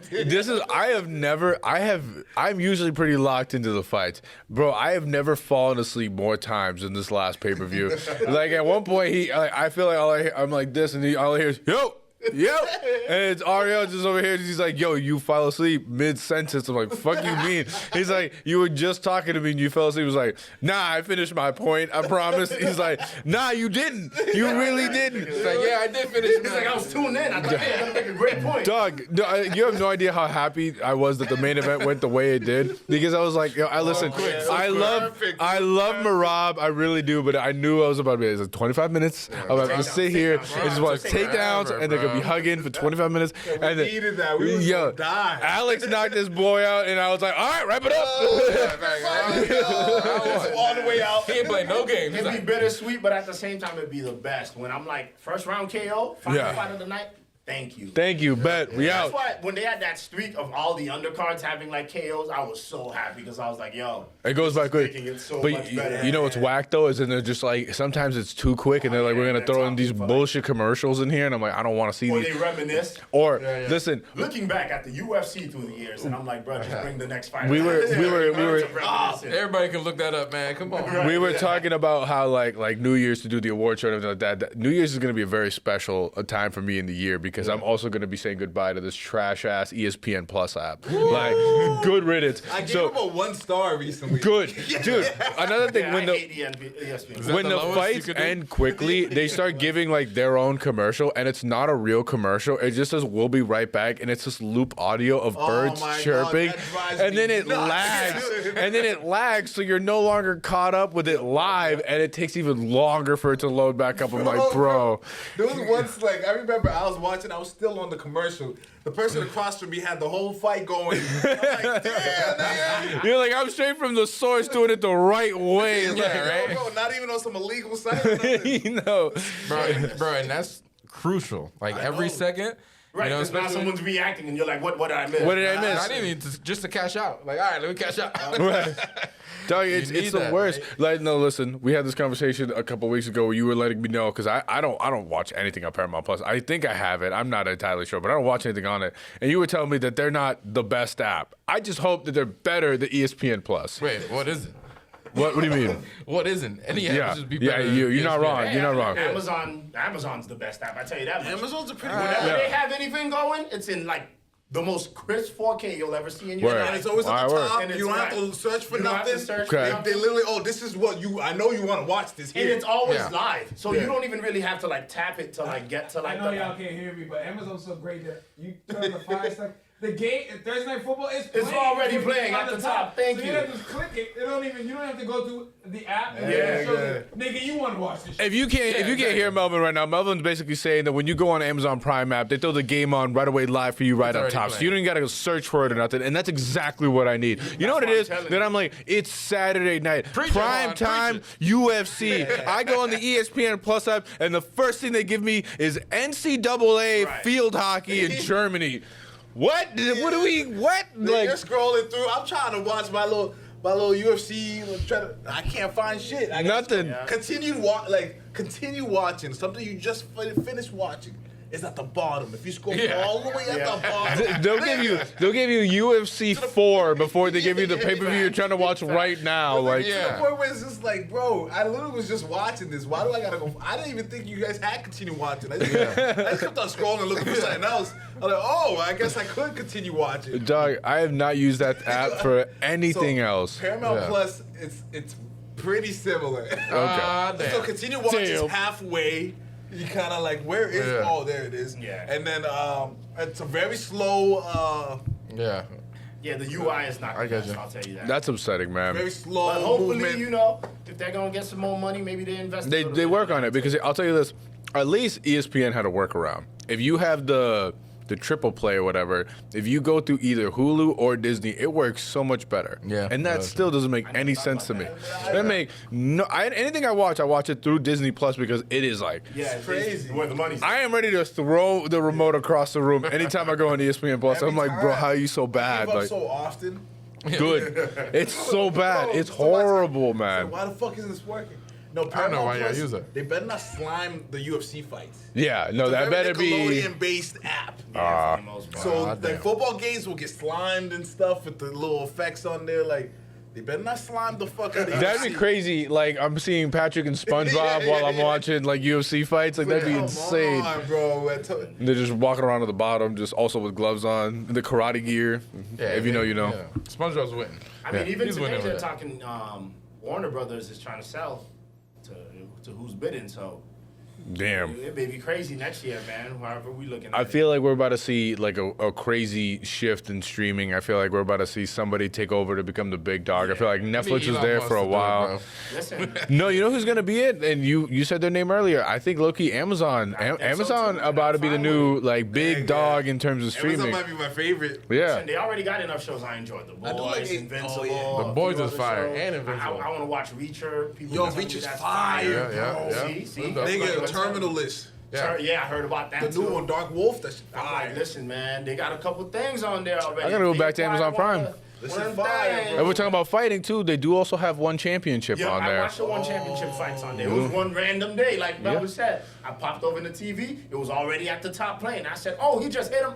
I'm usually pretty locked into the fights, bro. I have never fallen asleep more times than this last pay per view. Like at one point, I feel like I'm like this, and all I hear is yo. Yep. And it's Ariel just over here. He's like, yo, you fell asleep mid-sentence. I'm like, fuck you mean? He's like, you were just talking to me and you fell asleep. He was like, nah, I finished my point. I promise. He's like, nah, you didn't. You really didn't. He's like, yeah, I did finish. He's like, I was tuned in. I thought you were going to make a great point. Doug, you have no idea how happy I was that the main event went the way it did. Because I was like, yo, I love Merab. I really do. But I knew I was about to be. It was like 25 minutes. I'm about to sit here and just watch takedowns. And they're going to be hugging for 25 minutes. And We needed that. We were gonna die. Alex knocked this boy out. And I was like, all right, wrap it up. All the way out. He ain't played no games. It'd be bittersweet, but at the same time, it'd be the best. When I'm like, first round KO, final fight of the night, thank you. Thank you, bet. We out. That's why when they had that streak of all the undercards having like KOs, I was so happy because I was like, yo. It goes by quick. Making it so But much better. you know what's whack though is they're just like sometimes it's too quick and they're like we're gonna throw in these bullshit commercials in here and I'm like I don't want to see Or these. they reminisce. Or listen, Looking back at the UFC through the years, and I'm like, bro, just bring the next fight. we were Everybody can look that up, man. Come on. we were talking about how like New Year's to do the award show and everything like that. New Year's is gonna be a very special time for me in the year because I'm also gonna be saying goodbye to this trash ass ESPN Plus app. Like good riddance. I gave him a 1 star recently. Good, dude. Another thing when I the hate ESPN. when the the lowest fights you could do? end quickly, they start giving like their own commercial, and it's not a real commercial. It just says "We'll be right back," and it's just loop audio of birds my God, chirping, that drives and then me it nuts. lags, so you're no longer caught up with it live, and it takes even longer for it to load back up. I'm like, bro, There was once, like, I remember I was watching, I was still on the commercial. The person across from me had the whole fight going. I'm like, damn, nigga. you're like, I'm straight from the source, doing it the right way. It's like, bro, not even on some illegal site or nothing. You know, Bro, and that's crucial. Like every know. second. Right, You know, because now especially someone's reacting, and you're like, what did I miss? what did I miss? I didn't even just to cash out. Like, all right, let me cash out. Right. Dog, it's need the that, worst. right? Like, no, listen, we had this conversation a couple weeks ago where you were letting me know because I don't watch anything on Paramount Plus. I think I have it. I'm not entirely sure, but I don't watch anything on it. And you were telling me that they're not the best app. I just hope that they're better than ESPN Plus. Wait, what is it? What do you mean? What isn't? Any app Yeah, just be yeah, better than you're not ESPN. wrong. You're not wrong. Amazon's the best app. I tell you that much. Amazon's a pretty Whenever Yeah. they have anything going, it's in like the most crisp 4K you'll ever see in your Word. life. And it's always at Alright, the word. top. And it's You don't have right. to search for You don't have to nothing. search for They nothing. literally, this is what I know you want to watch this And here. it's always Yeah. live, so you don't even really have to like tap it to like get to I like know the. y'all can't hear me, but Amazon's so great that you turn the fire stuff. The game, Thursday Night Football is playing. already playing on at the top. Thank so you. You don't just click it. You don't have to go through the app and Yeah, then it shows yeah. you, nigga, you want to watch this shit. If you can't hear Melvin right now, Melvin's basically saying that when you go on Amazon Prime app, they throw the game on right away live for you right up already top. So playing. you don't even gotta go search for it or nothing. And that's exactly what I need. You know what it what I'm is? telling Then you. I'm like, it's Saturday night. Preach it, Prime Juan, time preach UFC. I go on the ESPN Plus app and the first thing they give me is NCAA Right. field hockey in Germany. What? What do we what? Like, Like you're scrolling through. I'm trying to watch my little UFC. I can't find shit. I nothing. Continue watching something you just finished watching. Is at the bottom. If you scroll all the way at the bottom, They'll give you UFC 4 before they give you the pay per view you're trying to watch right now. Like, to the point where it's just like, bro, I literally was just watching this. Why do I gotta go? I didn't even think you guys had continued watching. I just kept on scrolling and looking for something else. I'm like, oh, I guess I could continue watching. Dog, I have not used that app for anything So, else. Paramount Plus, it's pretty similar. Ah, damn. So continue watching Damn. halfway. You kind of like, where is? Yeah. Oh, there it is. Yeah. And then it's a very slow, Yeah. Yeah, the UI is not I the get best, you. I'll tell you that. That's upsetting, man. very slow But hopefully, movement. you know, if they're gonna get some more money, maybe they invest. They work on it because I'll tell you this. At least ESPN had a workaround. If you have the triple play or whatever, if you go through either Hulu or Disney, it works so much better. Yeah, and it that does. still doesn't make any sense to me. Anything I watch it through Disney Plus because it is like. Yeah, it's crazy. where the money's. I am ready to throw the remote across the room anytime I go on ESPN Plus. Every I'm like, bro, time. how are you so I bad? give up Like, so often. good. It's so bad. Bro, It's so horrible, So man. why the fuck isn't this working? No, I don't know Paramount why y'all Plus, use it. They better not slime the UFC fights. Yeah, no, It's a that very better be. Nickelodeon-based app. For the most part. So Ah, the damn. football games will get slimed and stuff with the little effects on there. Like, They better not slime the fuck out of That'd be crazy. Like, I'm seeing Patrick and SpongeBob while I'm watching, like, UFC fights. Like, that'd be insane. Come on, bro. They're just walking around at the bottom, just also with gloves on, the karate gear. Yeah, if you know, you know. Yeah. SpongeBob's winning. I mean, even He's today winning they're with that. talking. Warner Brothers is trying to sell to who's bidding. So Damn. it may be crazy next year, man. However we looking at I it. feel like we're about to see like a crazy shift in streaming. I feel like we're about to see somebody take over to become the big dog. I feel like Netflix was Elon there wants for a to do it, while. bro. Listen, No, you know who's gonna be it? And you said their name earlier. I think low-key Amazon. think so, Amazon too. about to be the I'm new fine like big Yeah, dog in terms of Amazon streaming. might be my favorite. Yeah. listen, they already got enough shows I enjoyed. The I do like Boys, it. Invincible. Oh, yeah. The Boys a few is other fire, shows. and Invincible. I want to watch Reacher. People Yo, tell me Reacher's that's fire. Yeah. See? Nigga, Terminalist. Yeah, I heard about that The too. new one, Dark Wolf. That's I'm fire. like, listen, man, they got a couple things on there already. I gotta go back to Amazon Prime. This is fire, bro. And we're talking about fighting too. They do also have one championship Yeah, on I there. watched the one championship fights on there. It was one random day, like Melvin said. I popped over the TV. It was already at the top playing. I said, "Oh, he just hit him.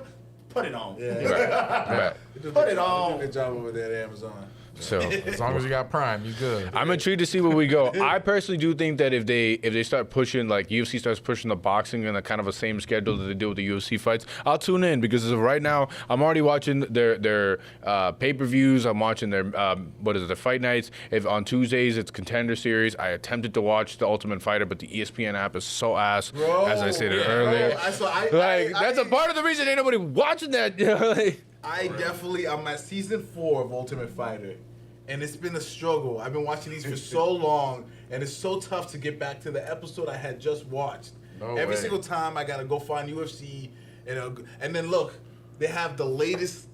Put it on. Right. Put it on." Good job over there at Amazon. So As long as you got Prime, you good. I'm intrigued to see where we go. I personally do think that if they start pushing, like UFC starts pushing the boxing in a kind of a same schedule that they do with the UFC fights, I'll tune in because as of right now, I'm already watching their pay-per-views. I'm watching their their fight nights. If on Tuesdays it's Contender Series, I attempted to watch the Ultimate Fighter, but the ESPN app is so ass, Bro, as I stated yeah, earlier. bro, That's a part of the reason ain't nobody watching that. I'm at season 4 of Ultimate Fighter, and it's been a struggle. I've been watching these for so long, and it's so tough to get back to the episode I had just watched. No Every way. single time I gotta go find UFC, and then look, they have the latest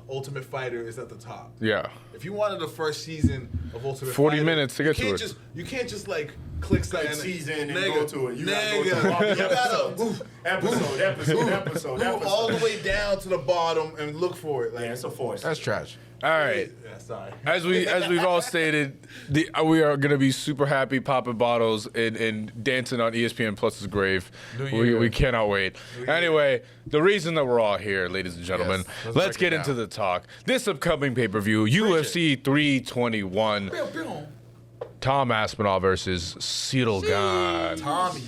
Ultimate Fighter is at the top. Yeah. If you wanted the first season of Ultimate 40 Fighter, minutes to get to it. You can't just like click something. Season and Nigga, go to it. You gotta go to nigga, the you gotta move episode. all the way down to the bottom and look for it. Like, Yeah, it's a force. That's trash. All right. yeah, sorry. As we've all stated, we are gonna be super happy popping bottles and dancing on ESPN Plus's grave. We cannot wait. Anyway, the reason that we're all here, ladies and gentlemen, Yes, let's break get it into down. the talk. This upcoming pay-per-view, UFC 321, Tom Aspinall versus Ciryl Gane. Tommy.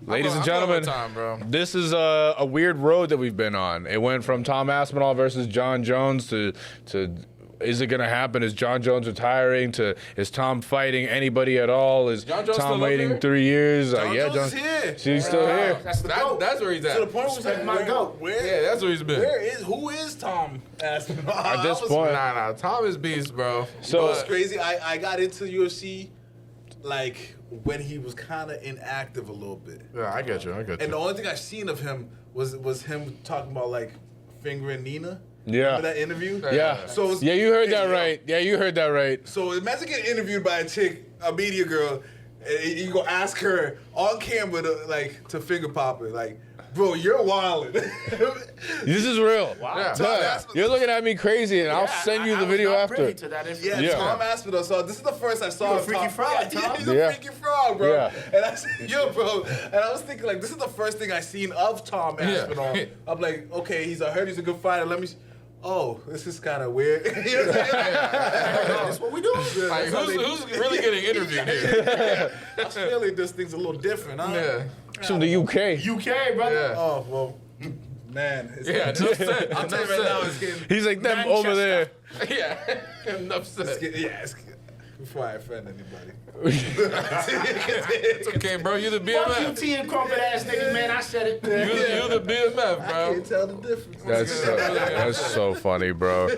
Ladies and I'm gentlemen, time, bro. this is a weird road that we've been on. It went from Tom Aspinall versus Jon Jones to is it going to happen? Is Jon Jones retiring? To is Tom fighting anybody at all? Is Jon Jones Tom still up waiting here? 3 years? Jon Yeah, Jones is here. She's still here. That's the goat. That's where he's at. To the point where it's like, my goat. Yeah, that's where he's been. who is Tom Aspinall? At this point, Nah, Tom is beast, bro. So- It's crazy. I got into UFC like when he was kind of inactive a little bit, Yeah, I get you. and the only thing I've seen of him was him talking about like fingering Nina. Yeah. Remember that interview? yeah. So it's- Yeah, you heard that Yo, right. Yeah, you heard that right. So imagine getting interviewed by a chick, a media girl, and you go ask her on camera to finger pop her. Like, bro, you're wildin'. This is real. Wow. Yeah. Tom Yeah. Aspinall- You're looking at me crazy, and I'll Yeah, send you I the was video not after. privy to that Yeah, information. Yeah. Tom Aspinall. So this is the first I saw You a of freaky Tom. frog, Yeah, Tom. he's a Yeah. freaky frog, bro. Yeah. And I said, yo, bro. And I was thinking, like, this is the first thing I seen of Tom Aspinall. I'm like, okay, I heard he's a good fighter. Let me. Oh, this is kind of weird. You know what I'm saying? That's what we do. Like, who's really getting interviewed here? Australia does things a little different, huh? Yeah. It's from the UK. UK, brother. Yeah. Oh, well, man. It's Yeah, enough said. I'll tell you Enough right now, said. it's getting. He's like them over there. Yeah. Enough said. It's before I offend anybody. It's okay, bro. You're the Fuck you, BMF. T and crumpet ass niggas, man. I said it. You're the BMF, I bro. can't tell the difference. That's so funny, bro.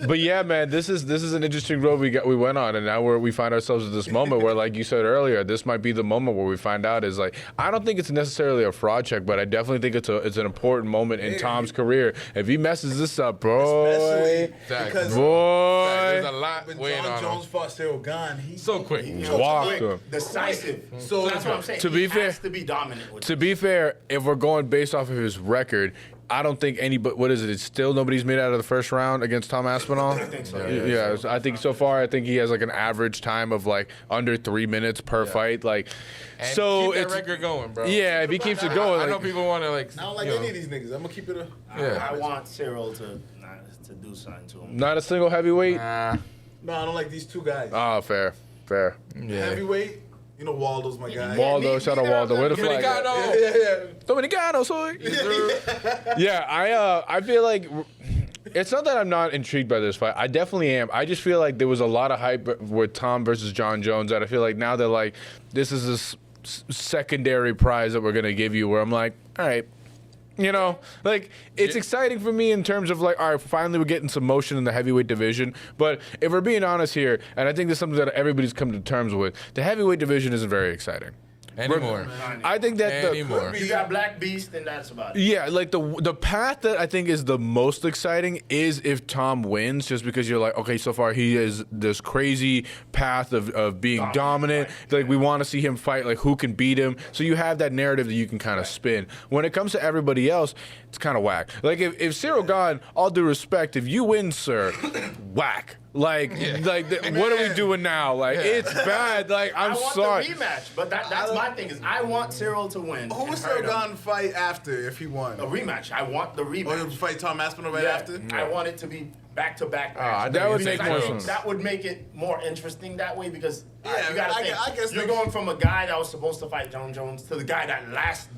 But yeah, man, this is an interesting road we went on, and now we find ourselves at this moment where, like you said earlier, this might be the moment where we find out is like I don't think it's necessarily a fraud check, but I definitely think it's an important moment in Tom's career. If he messes this up, bro, Especially Exactly. because There's a boy, lot when weighing John on Jones him. fought Ciryl Gane, he So quick. walked him. Decisive. So that's what I'm saying. to be He fair- has to be dominant with To be fair, if we're going based off of his record, I don't think anybody. What is it? It's still nobody's made out of the first round against Tom Aspinall. I think so. Yeah, I think so far, I think he has like an average time of like under 3 minutes per fight. Like, And so keep that it's record going, bro. yeah. If he keeps it going, I know like, people want to like. I don't like you know, any of these niggas. I'm gonna keep it a. Yeah. I want Ciryl to do something to him. not a single heavyweight. Nah. No, I don't like these two guys. Oh, fair. Heavyweight, you know Waldo's my guy. Waldo, shout out Waldo. Where the flag? Dominicano, soy. Yeah, I feel like it's not that I'm not intrigued by this fight. I definitely am. I just feel like there was a lot of hype with Tom versus Jon Jones that I feel like now they're like, this is this secondary prize that we're gonna give you. Where I'm like, all right. You know, like, it's exciting for me in terms of, like, all right, finally we're getting some motion in the heavyweight division. But if we're being honest here, and I think this is something that everybody's come to terms with, the heavyweight division isn't very exciting. Anymore. I think that you got Black Beast, and that's about it. Yeah, like the path that I think is the most exciting is if Tom wins, just because you're like, okay, so far he is this crazy path of being dominant. Right. Like, we want to see him fight, like, who can beat him. So you have that narrative that you can kind of spin. When it comes to everybody else, it's kind of whack. Like, if Ciryl Gane, all due respect, if you win, sir, whack. Like, what are we doing now? Like, it's bad. Like, I'm sorry. I want the rematch, but that's my thing is I want Ciryl to win. Who would Ciryl Gane fight after if he won? A rematch. I want the rematch. Or he'll fight Tom Aspinall after? I want it to be back-to-back. That would make more sense. That would make it more interesting that way because you got to think. I guess you're going from a guy that was supposed to fight Jon Jones to the guy that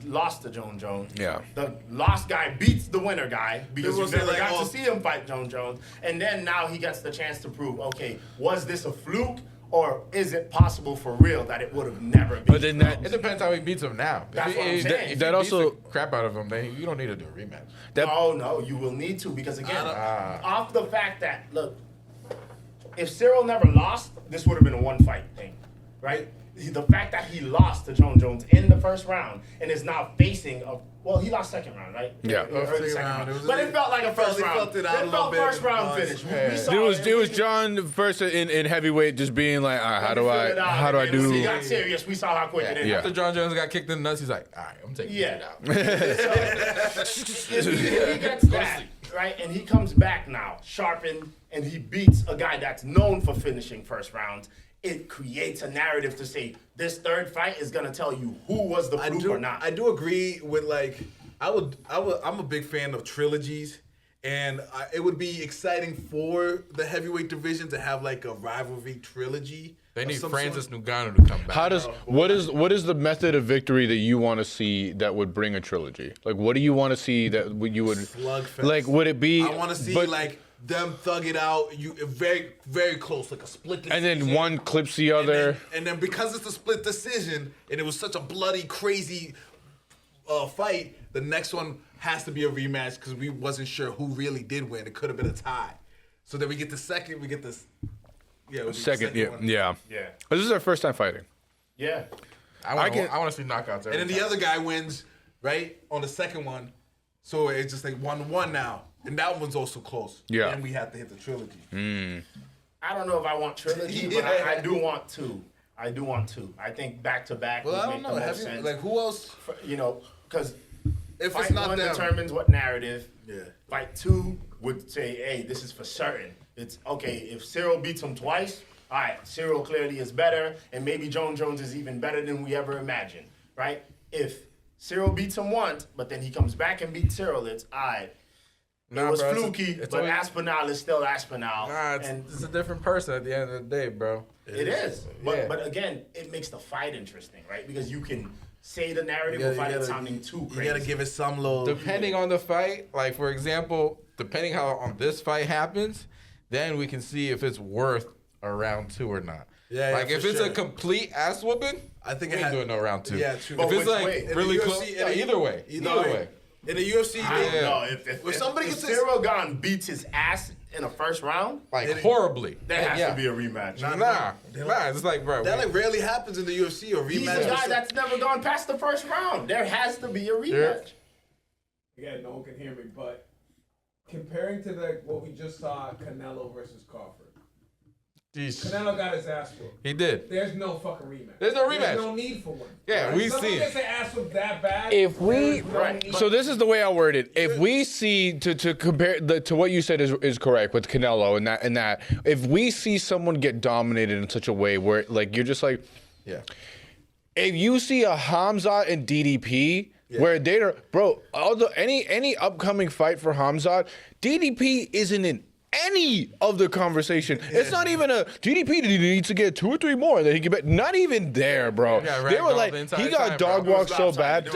lost to Jon Jones. Yeah. The lost guy beats the winner guy because you never got to see him fight Jon Jones. And then now he gets the chance to prove, okay, was this a fluke? Or is it possible for real that it would have never been? But then it depends how he beats him now. That's what I'm saying. If that he also beats the crap out of him, then you don't need to do a rematch. No, you will need to because again, off the fact that look, if Ciryl never lost, this would have been a one-fight thing, right? The fact that he lost to Jon Jones in the first round and is now facing he lost second round, right? Yeah. Second round. But it felt like a first round. It felt first round finish. It was John first in heavyweight just being like, all right, how do I do? When he got serious, we saw how quick it is. After Jon Jones got kicked in the nuts, he's like, all right, I'm taking it out. If he gets that, right, and he comes back now, sharpened, and he beats a guy that's known for finishing first rounds, it creates a narrative to say this third fight is gonna tell you who was the fluke or not. I do agree with I'm a big fan of trilogies, and it would be exciting for the heavyweight division to have like a rivalry trilogy. They need Francis Ngannou to come back. What is the method of victory that you want to see that would bring a trilogy? Like, what do you want to see that you would slugfest? Like, would it be? I want to see them thug it out, very, very close, like a split decision. And then one clips the other. And then because it's a split decision, and it was such a bloody, crazy fight, the next one has to be a rematch because we wasn't sure who really did win. It could have been a tie. So then we get the second, we get this. Yeah, second one. Yeah. This is our first time fighting. Yeah. I want to see knockouts. And then the other guy wins, right, on the second one. So it's just like 1-1 now. And that one's also close. Yeah. And we have to hit the trilogy. I don't know if I want trilogy, but I do want two. I think back-to-back would make the most sense. Like, who else? Because if fight it's not one them, determines what narrative. Yeah. Fight two would say, hey, this is for certain. It's, okay, if Ciryl beats him twice, all right, Ciryl clearly is better, and maybe Jon Jones is even better than we ever imagined, right? If Ciryl beats him once, but then he comes back and beats Ciryl, it's, all right, it was fluky, but Aspinall is still Aspinall. It's a different person at the end of the day, bro. It is. But again, it makes the fight interesting, right? Because you can say the narrative without it sounding too crazy. You gotta give it some low. Depending on the fight, like, for example, depending how on this fight happens, then we can see if it's worth a round two or not. If it's a complete ass whooping, I think we ain't doing no round two. Yeah, true. If it's like really close, either way. In the UFC, if somebody gets Ciryl Gane beats his ass in the first round, like horribly, there has to be a rematch. Nah. It's like, bro, that like rarely happens in the UFC. Or rematch. He's a guy that's never gone past the first round. There has to be a rematch. Again, no one can hear me, but comparing to what we just saw, Canelo versus Crawford. Jeez. Canelo got his ass whooped. He did. There's no fucking rematch. There's no rematch. There's no need for one. Yeah, we've seen. Someone gets their ass whooped that bad. So this is the way I'll word it. If we see to compare to what you said is correct with Canelo and that if we see someone get dominated in such a way where like you're just like, if you see a Hamzat and DDP. Yeah. Where they're any upcoming fight for Hamzat, DDP isn't in any of the conversation. It's not even a DDP. He needs to get 2 or 3 more that he can bet. Not even there, bro. They were like, he got dog walked so bad.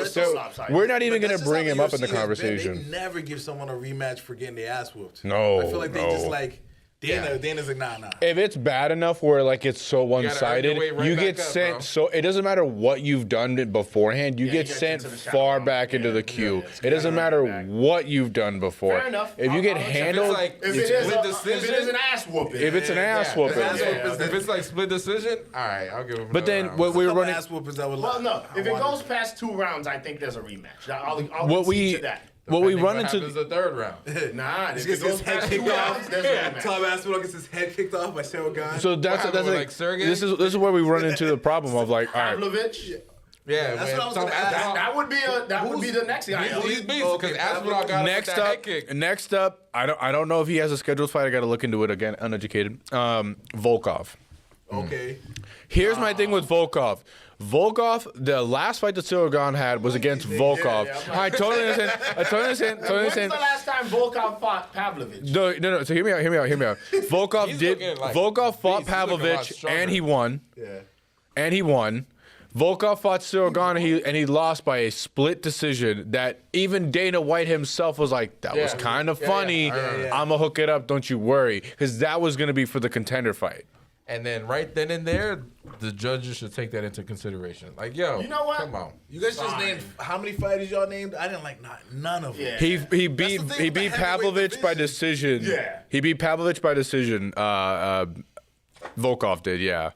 We're not even gonna bring him up in the conversation. They never give someone a rematch for getting their ass whooped. No, I feel like they just like. Dana's like, nah. If it's bad enough where like it's so one-sided, you get sent. So it doesn't matter what you've done beforehand. You get sent far back into the queue. It doesn't matter what you've done before. Fair enough. If you get handled, if it is an ass whooping, if it's an ass whooping, if it's like split decision, all right, I'll give him. But then what we were running. Ass whoopings I would well, no. If it goes past 2 rounds, I think there's a rematch. I'll What we concede to that. what we run into the 3rd round. Nah, He if gets it goes his head past 2 kicked rounds, off. there's a rematch. Tom Aspinall gets his head kicked off by Ciryl Gane. So that's like Ciryl Gane? this is where we run into the problem of like, all right, Pavlovich. Yeah, That's what I was gonna ask. That would be the next guy. He's beast because Aspinall got next that head kick. up, I don't know if he has a scheduled fight. I got to look into it again. Uneducated. Volkov. Okay. Here's my thing with Volkov. Volkov, the last fight that Ciryl Gane had was against Volkov. I totally understand. When's the last time Volkov fought Pavlovich? No. So hear me out. Volkov fought Pavlovich and he won. Yeah. And he won. Volkov fought Ciryl Gane and he lost by a split decision that even Dana White himself was like, that was kind of funny. I'm going to hook it up, don't you worry. Because that was going to be for the contender fight. And then right then and there, the judges should take that into consideration. Like, yo, you know what? Come on. You guys just named how many fighters y'all named? I didn't like none of them. He beat Pavlovich by decision. Yeah. He beat Pavlovich by decision. Volkov did, yeah.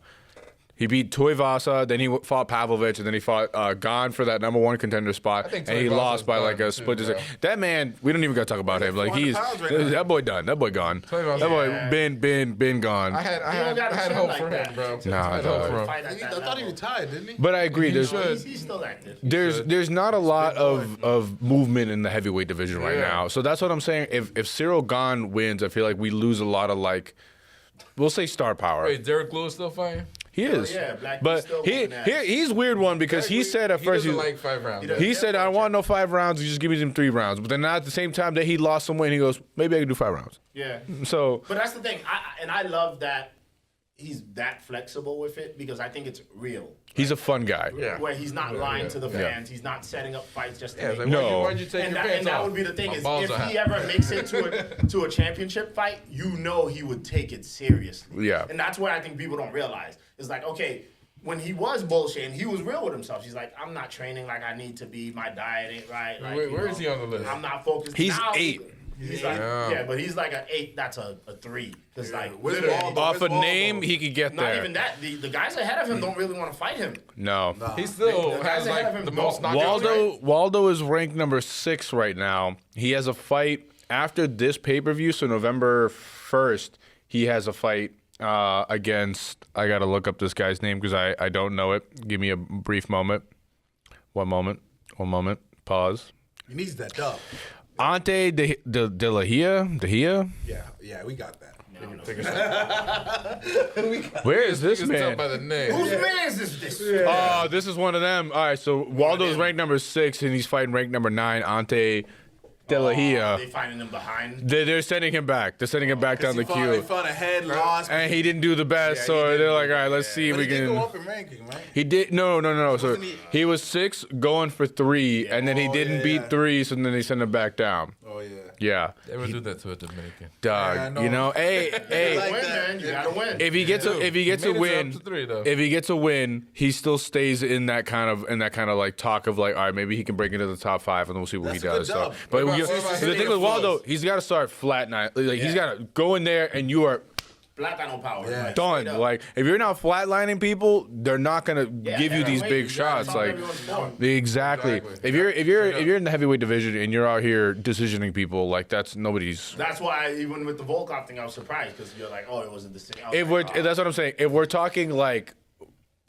He beat Tuivasa, then he fought Pavlovich, and then he fought Gane for that number 1 contender spot, and he lost by like a split decision. That man, we don't even got to talk about him. Like that boy done. That boy gone. That boy been gone. I had hope for him, bro. Nah, dog. I thought he retired, didn't he? But I agree. He's still active. There's not a lot of movement in the heavyweight division right now. So that's what I'm saying. If Ciryl Gane wins, I feel like we lose a lot of like, we'll say star power. Wait, Derek Lewis still fighting? He is. Black but still he's weird one because he said at first he doesn't like 5 rounds. He said I want no 5 rounds. You just give me them 3 rounds. But then at the same time that he lost some weight, he goes maybe I can do 5 rounds. Yeah. So. But that's the thing, I love that he's that flexible with it because I think it's real. He's a fun guy. Yeah. Where he's not lying to the fans. He's not setting up fights just to make Like, No. why'd you take and your pants that off? would be the thing My is balls if are he hot. ever makes it to a championship fight, you know he would take it seriously. Yeah. And that's what I think people don't realize. It's like, okay, when he was bullshitting, he was real with himself. He's like, I'm not training like I need to be. My diet ain't right. Like, Where is he on the list? I'm not focused. He's now, 8. He's like, yeah, but he's like an 8. That's a 3. Because like literally, Off a name, he could get not there. even that. The guys ahead of him don't really want to fight him. No. He still The guys has ahead of like him the don't. most knockouts. Waldo is ranked number 6 right now. He has a fight after this pay-per-view, so November 1st, he has a fight against, I got to look up this guy's name because I don't know it. Give me a brief moment. One moment. Pause. He needs that dub. Ante de la Hia? Yeah, we got that. Where is this Tell man? by the name. Whose man is this? Oh, this is one of them. All right, so Waldo's ranked number 6, and he's fighting ranked number 9, Ante de la Hia. They finding him behind. They're sending him back. They're sending him back down the They queue. fought ahead, lost. And he didn't do the best, so they're like, all right, let's see if But we he did can. go up in ranking, right? He did no. So Wasn't he was 6 going for 3, and then he didn't beat 3, so then they sent him back down. Oh, yeah. Yeah, They would do that to a Dominican. dog. Yeah, I know. You know, hey, like Win, that. man. You gotta win. if he gets a win, Up to 3, though. if he gets a win, he still stays in that kind of like talk of like, all right, maybe he can break into the top 5, and then we'll see what That's he a good does. So, job. but What about the hitting thing the with Waldo, flows? he's got to start flat night. Like he's got to go in there, and you are Platano power. Yeah. Like, done. straight up. Like if you're not flatlining people, they're not gonna give you these big That's shots. all Like everyone's for. exactly. If you're in the heavyweight division and you're out here decisioning people, like that's nobody's. That's why even with the Volkov thing, I was surprised because you're like, oh, it was a decision. If we're that's what I'm saying. If we're talking like,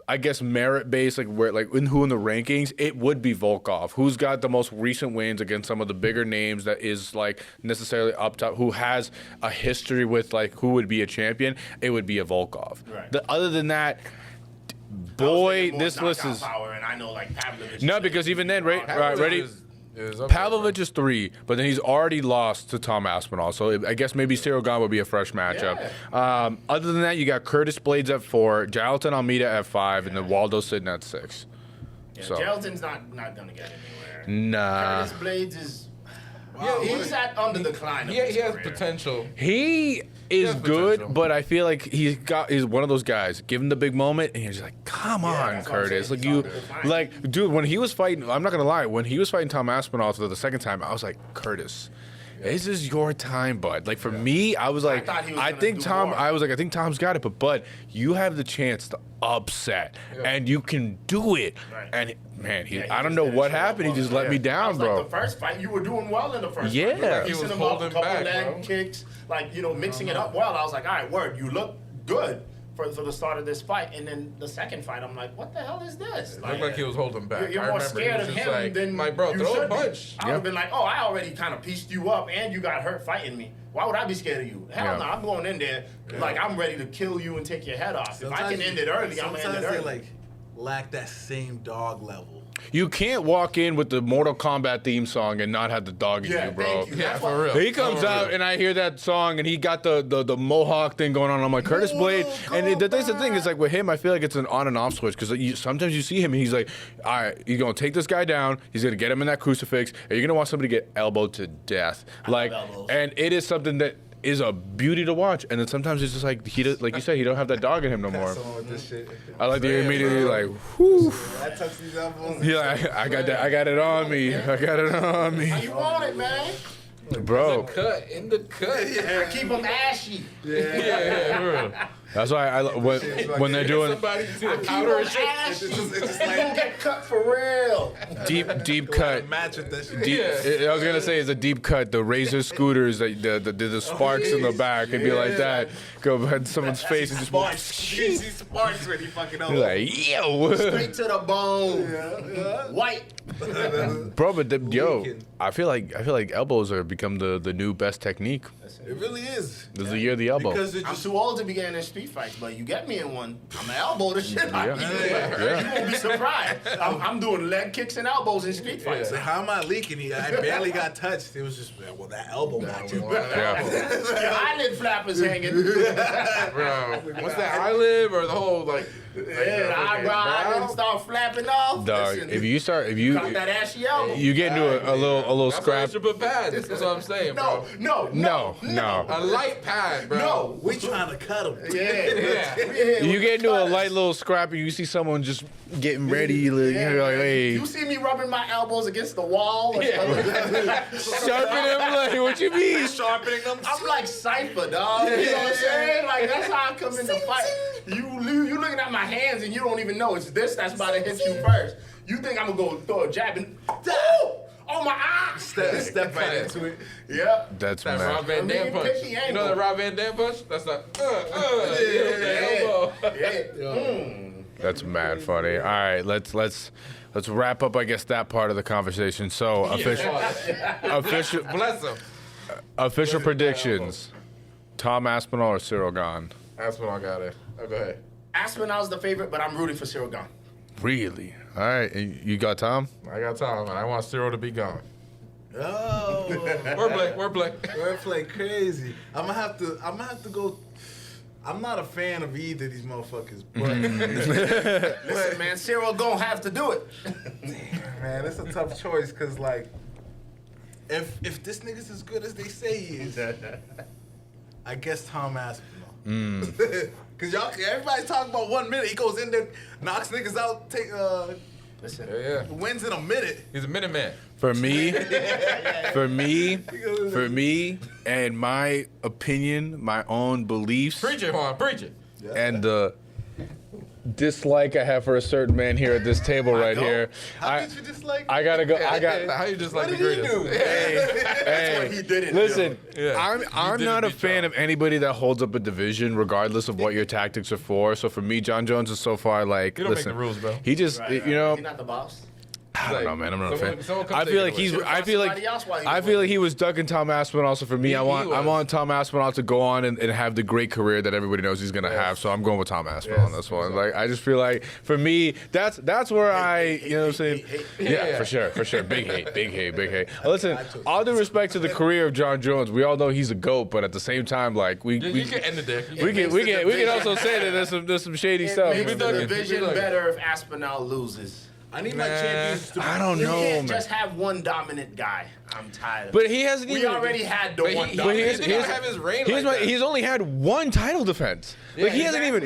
I guess merit based, like where like in the rankings, it would be Volkov, who's got the most recent wins against some of the bigger names that is like necessarily up top, who has a history with like who would be a champion. It would be a Volkov. Right. Other than that, boy, More this list knockout is power, and I know like Pavlovich. no, because even then, right, ready. Pavlovich is 3, but then he's already lost to Tom Aspinall. So I guess maybe Ciryl Gane would be a fresh matchup. Yeah. Other than that, you got Curtis Blades at 4, Jailton Almeida at 5, and then Waldo sitting at 6. Yeah, so. Jailton's not going to get anywhere. Nah. Curtis Blades is... Wow, he's on the decline. He has potential. He is good, but I feel like he's one of those guys. Give him the big moment, and you're just like, come on, Curtis. Dude, when he was fighting, I'm not gonna lie, when he was fighting Tom Aspinall for the second time, I was like, Curtis, this is your time, bud. Like for me, I was like, I think Tom's got it, but bud, you have the chance to upset, and you can do it. Right. And man, I don't know what happened. He just let me down, bro. Like the first fight, you were doing well in the first fight. Yeah. He was holding back, leg kicks, mixing it up well. I was like, all right, word, you look good for the start of this fight. And then the second fight, I'm like, what the hell is this? It looked like he was holding back. You're more scared of him than bro, throw a punch. I would have been like, oh, I already kind of pieced you up and you got hurt fighting me. Why would I be scared of you? Hell no, I'm going in there like I'm ready to kill you and take your head off. If I can end it early, I'm going to end it early. Sometimes they lack that same dog level. You can't walk in with the Mortal Kombat theme song and not have the dog in you, bro. Yeah, for real. He comes out and I hear that song and he got the mohawk thing going on. I'm like, Curtis Blade. And the thing is, like with him, I feel like it's an on and off switch because sometimes you see him and he's like, all right, you're going to take this guy down. He's going to get him in that crucifix. And you're going to want somebody to get elbowed to death. And it is something that is a beauty to watch, and then sometimes it's just like like you said, he don't have that dog in him no more. I like to immediately like, whew. Yeah, I got that. I got it on me. I got it on me. How you want it, man? Bro. In the cut. Yeah. Keep them ashy. Yeah. That's why when they're doing somebody see the powder and shit. It's just like gonna get cut for real. Deep cut. Match with that shit. I was gonna say it's a deep cut. The Razor scooters, the sparks in the back, it'd be like that. Go behind someone's face and just sparks when he fucking over. Like yo, straight to the bone. White. Bro, but I feel like elbows are become the new best technique. It really is. This is the year of the elbow. Because I'm too old to be getting in street fights, but you get me in one, I'm gonna elbow the shit out of you. You won't be surprised. I'm doing leg kicks and elbows in street fights. So how am I leaking? I barely got touched. It was just that elbow match. Your eyelid flappers hanging. Bro, what's that eyelid or the whole the eyebrow didn't start flapping off. Dog, listen, if you got that ashy elbow, you get into a little scrap. That's bad. That's what I'm saying, bro. No. A light pad, bro. No, we trying to cut him. Yeah. You get into a light little scrap and you see someone just getting ready. You're like, hey. You see me rubbing my elbows against the wall? Sharpen them? Like, what you mean? Sharpening them? I'm like Cypher, dog. You know what I'm saying? Like, that's how I come in the fight. You looking at my hands and you don't even know it's this that's about to hit you first. You think I'm going to go throw a jab and... Oh, my eye! Step right into it. Yeah. That's that mad. Rob Van Dam punch. You know that Rob Van Dam punch? That's like, elbow. That's mad funny. All right, let's wrap up, I guess, that part of the conversation. So, official Bless him. Official predictions. Tom Aspinall or Ciryl Gane? Aspinall got it. Oh, go ahead. Aspinall's the favorite, but I'm rooting for Ciryl Gane. Really? All right, and you got Tom? I got Tom, and I want Ciryl to be gone. Oh, Wordplay. Wordplay crazy. I'm gonna have to go. I'm not a fan of either of these motherfuckers, but listen, man, Ciryl gonna have to do it. Man, it's a tough choice because if this nigga's as good as they say he is, I guess Tom Aspinall. Cause everybody's talking about 1 minute. He goes in there, knocks niggas out, wins in a minute. He's a minute man. For me, and my opinion, my own beliefs. Preach it, Juan. Preach it. And the dislike I have for a certain man here at this table right here. How did you dislike? I gotta go. How you dislike the What did he greatest? do? Hey, He didn't. listen, Yeah. I'm not a fan of anybody that holds up a division, regardless of what your tactics are for. So for me, Jon Jones is so far like, You don't listen, make the rules, bro. he just, you know, He's not the boss. I don't know, man. I'm not a fan. Someone I feel like he was ducking Tom Aspinall. Also, for me, I want Tom Aspinall to go on and have the great career that everybody knows he's gonna have. So I'm going with Tom Aspinall on this one. Like, I just feel like for me, that's where you know what I'm saying? Yeah, for sure. Big hate. Listen, all due respect to the career of Jon Jones, we all know he's a GOAT, but at the same time, like we can end it there. We can also say that there's some shady stuff. It makes the division better if Aspinall loses. I need my champions to. I don't know, You can't man. just have one dominant guy. I'm tired of it. But he hasn't We even. already had the one He dominant didn't even have his reign He's like that. He's only had one title defense. Like he hasn't even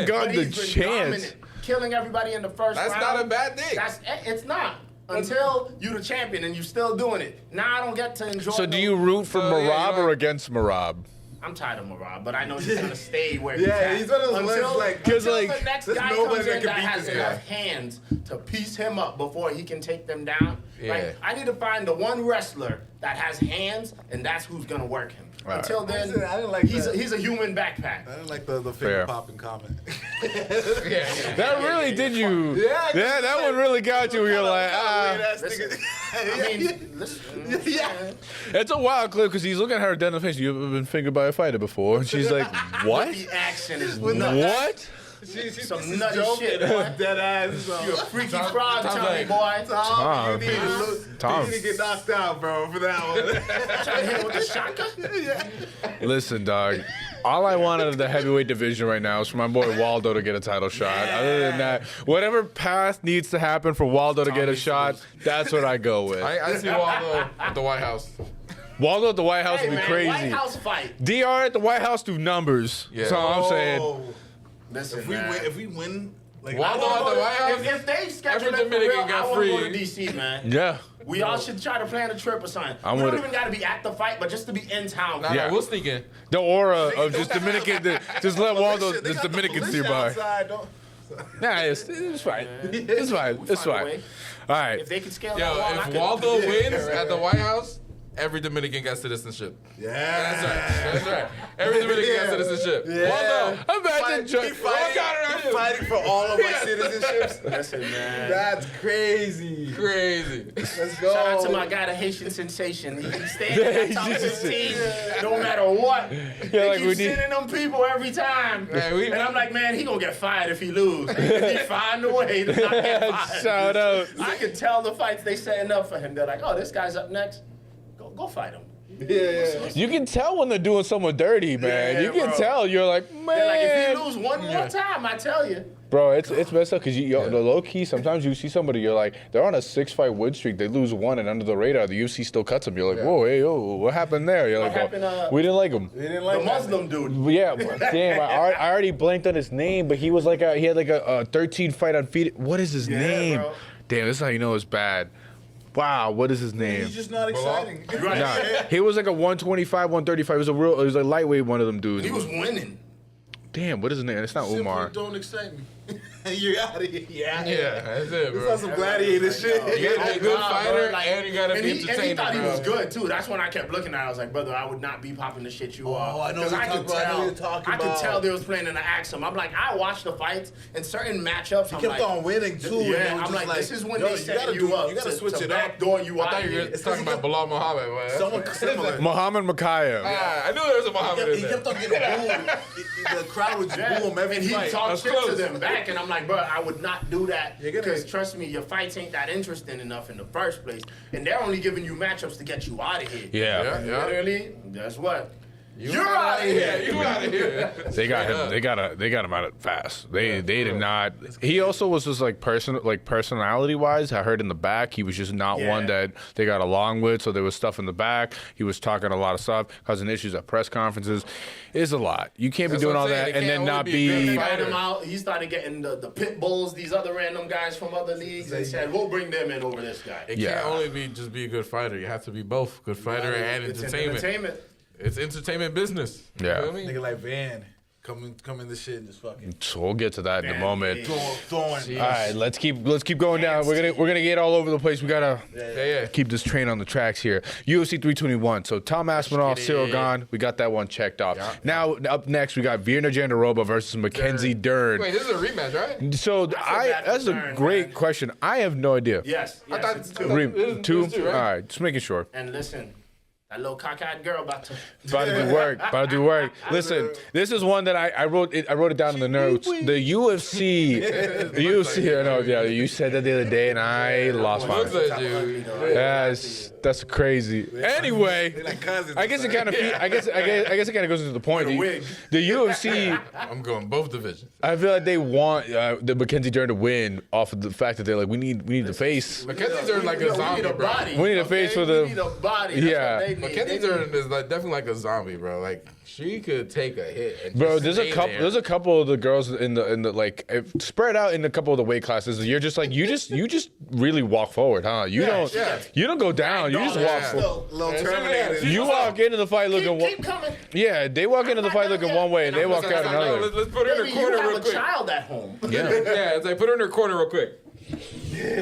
gotten the But he's been chance. dominant, killing everybody in the first round. That's not a bad thing. It's not. Until you're the champion and you're still doing it. Now I don't get to enjoy So do you root for Marab or against Marab? I'm tired of Marab, but I know he's gonna stay where he's Yeah, at. he's one of those ones, like- until 'cause, like, the next there's guy nobody comes that in can that beat has this guy. enough hands to piece him up before he can take them down. Yeah. Like, I need to find the one wrestler that has hands, and that's who's gonna work him. Right. Until then, I didn't like he's that. a human backpack. I didn't like the Fair. finger popping comment. That really did you. Yeah, that one really got you. Where you're like, Listen, I mean, listen. Yeah. It's a wild clip because he's looking at her dead in the face. You've ever been fingered by a fighter before? And she's like, what? The action is nuts. What? Some nutty shit, boy. Dead ass. You a freaky frog, Tom's Tommy like- boy. Tom, you need Tom. to get knocked out, bro, for that one. Trying to hit him with the shotgun. Listen, dog. All I wanted in the heavyweight division right now is for my boy Waldo to get a title shot. Other than that, whatever path needs to happen for Waldo to get a shot, that's what I go with. I see Waldo at the White House. Waldo at the White House Hey, would be man, crazy. White House fight. DR at the White House do numbers. Yeah. That's all I'm saying. Oh, Listen, if we win, like Waldo at the White House. If they schedule Every it for Dominican real, got I want to go to free. DC, man. Yeah. We all should try to plan a trip or something. I'm We with don't it. even got to be at the fight, but just to be in town. Nah, Yeah. we'll sneak in. The aura of just Dominican, just let Waldo, They just got the Dominicans militia nearby. outside, don't- Nah, it's fine. It's fine. It's find a fine. way. All right. If they can scale that Yo, wall, I if could- Waldo wins at the White House, every Dominican got citizenship. Yeah. That's right. Every Dominican got citizenship. Waldo, Imagine He fighting for all of my citizenships. Listen, man. That's crazy. crazy. Let's go. Shout out to my guy, the Haitian sensation. He staying in the top 15 no matter what. They like, keep we need- sending them people every time. Man, and I'm like, man, he gonna get fired if he lose. He find a way to not get fired. Shout out. I can tell the fights they setting up for him. They're like, oh, this guy's up next. Go fight him. Yeah. You can tell when they're doing someone dirty, man. Yeah, you can bro. tell. You're like, man. They're like, if he lose one more time, I tell you. Bro, it's messed up because the low key. Sometimes you see somebody, you're like, they're on a 6-fight win streak. They lose one, and under the radar, the UFC still cuts them. You're like, whoa, hey, yo, what happened there? You're What like, happened, we didn't like him. They didn't The like that. Muslim dude. Yeah, damn. I already blanked on his name, but he was like he had like a 13 fight undefeated. What is his name? bro. Damn, this is how you know it's bad. Wow, what is his name? He's just not exciting. Right. Nah, he was like a 125, 135. He was a lightweight one of them dudes. He was winning. Damn, what is his name? It's not Simply Umar. don't excite me. You're out of here. Yeah. Yeah, that's it, This bro. is some gladiator shit. You gotta be a good fighter, and you gotta be And he entertaining, thought he bro. was good too. That's when I kept looking at it. I was like, brother, I would not be popping the shit you are. I know 'Cause what you're could talking about. I know tell. what you're talking I could about. tell they was planning to axe him. I'm like, I watched the fights and certain matchups. He I'm kept like, on winning too. and they yeah, were I'm just like, this is when yo, they set you up. You gotta to, switch to it up. backdoor you I out thought of you were here. talking about Bilal Muhammad, man. Someone similar. Muhammad Makayev. I knew there was a Muhammad in He there. kept on getting booed. The crowd would boo him every And he fight. talked That's shit to close. them back, and I'm like, bro, I would not do that You're gonna- because trust me, your fights ain't that interesting enough in the first place, and they're only giving you matchups to get you out of here. Yeah. Yeah. Literally, guess what? You're out of here. You out of here. They got him. They got him out of fast. They did not. He also was just like personality wise. I heard in the back he was just not one that they got along with. So there was stuff in the back. He was talking a lot of stuff, causing issues at press conferences. It's a lot. You can't That's be doing what all I'm saying. that It and then can't not only be a be. good They got fighter. him out. He started getting the pit bulls, these other random guys from other leagues, and said, "We'll bring them in over this guy." It Yeah. can't only be just be a good fighter. You have to be both good fighter and It's entertainment. entertainment. It's entertainment business. Yeah. You know what I mean? Nigga like Van. come in this shit and just fucking. So we'll get to that in a moment. Throwing. All right, let's keep going down. We're gonna get all over the place. We gotta keep this train on the tracks here. UFC 321. So Tom Aspinall, Ciryl Gane. We got that one checked off. Yeah. Now up next we got Virna Jandiroba versus Mackenzie Dern. Wait, this is a rematch, right? So that's a great question. I have no idea. Yes, I thought it's two. Two? Right? All right, just making sure. And listen, that little cockeyed girl about to do work. Listen, this is one that I wrote it down in the notes. The UFC. I know, yeah, you said that the other day, and I lost my mind. That's crazy. Anyway, I guess it kind of goes into the point. The UFC. I'm going both divisions. I feel like they want the Mackenzie Dern to win off of the fact that they're like, we need the face. Mackenzie Dern like a zombie, bro. We need a face for the. We need a body. Yeah. Mackenzie Dern is like definitely like a zombie, bro. Like she could take a hit. And Bro, just there's a couple of the girls in the like spread out in a couple of the weight classes. You're just like you just really walk forward, huh? You don't go down. You just walk forward. Little Terminator. You walk into the fight looking keep coming. Yeah, they walk into the fight looking one way and they walk out another. Let's put her in her corner you real have quick. a child at home. Yeah. Yeah, it's like put her in her corner real quick. They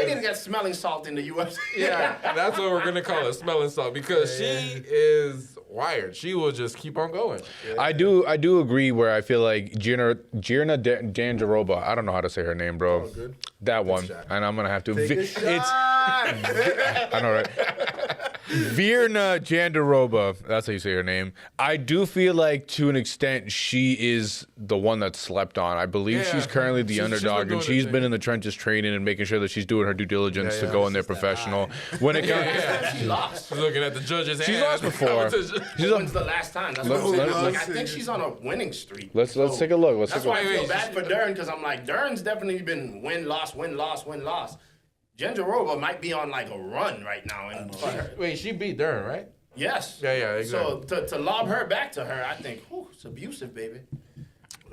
didn't get smelling salt in the UFC. Yeah, that's what we're gonna call it, smelling salt, because she is wired. She will just keep on going. Yeah. I do agree where I feel like Virna Jandiroba. I don't know how to say her name, bro. That one, and I'm gonna have to. I know, right? Virna Jandiroba. That's how you say her name. I do feel like, to an extent, she is the one that's slept on. I believe she's currently the underdog, and she's been in the trenches training and making sure that she's doing her due diligence to go in there professional. When it comes, She lost. She's looking at the judge's hand. She's lost before. When's the last time? That's what I'm saying. Like, I think she's on a winning streak. Let's take a look. That's why I feel bad for Dern, because I'm like, Dern's definitely been win, loss, win, loss, win, loss. Jandiroba might be on like a run right now. Wait, she beat Dern, right? Yes. Yeah, exactly. So to lob her back to her, I think, it's abusive, baby.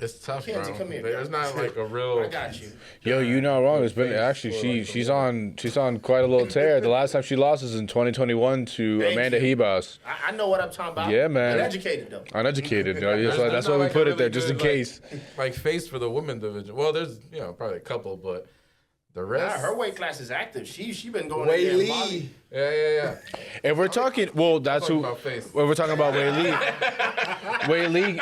It's tough, Mackenzie, bro. come here. There's not like a real. I got you. Yo, you're not wrong. It's been actually she's on quite a little tear. The last time she lost is in 2021 to Amanda Hebas. I know what I'm talking about. Yeah, man. Uneducated though. Uneducated. That's why we put it there, just in case. Like face for the women division. Well, there's probably a couple, but the rest. Her weight class is active. She been going. Wei Lee. Yeah. If we're talking, well, that's who. If we're talking about Wei Lee. Wei Lee.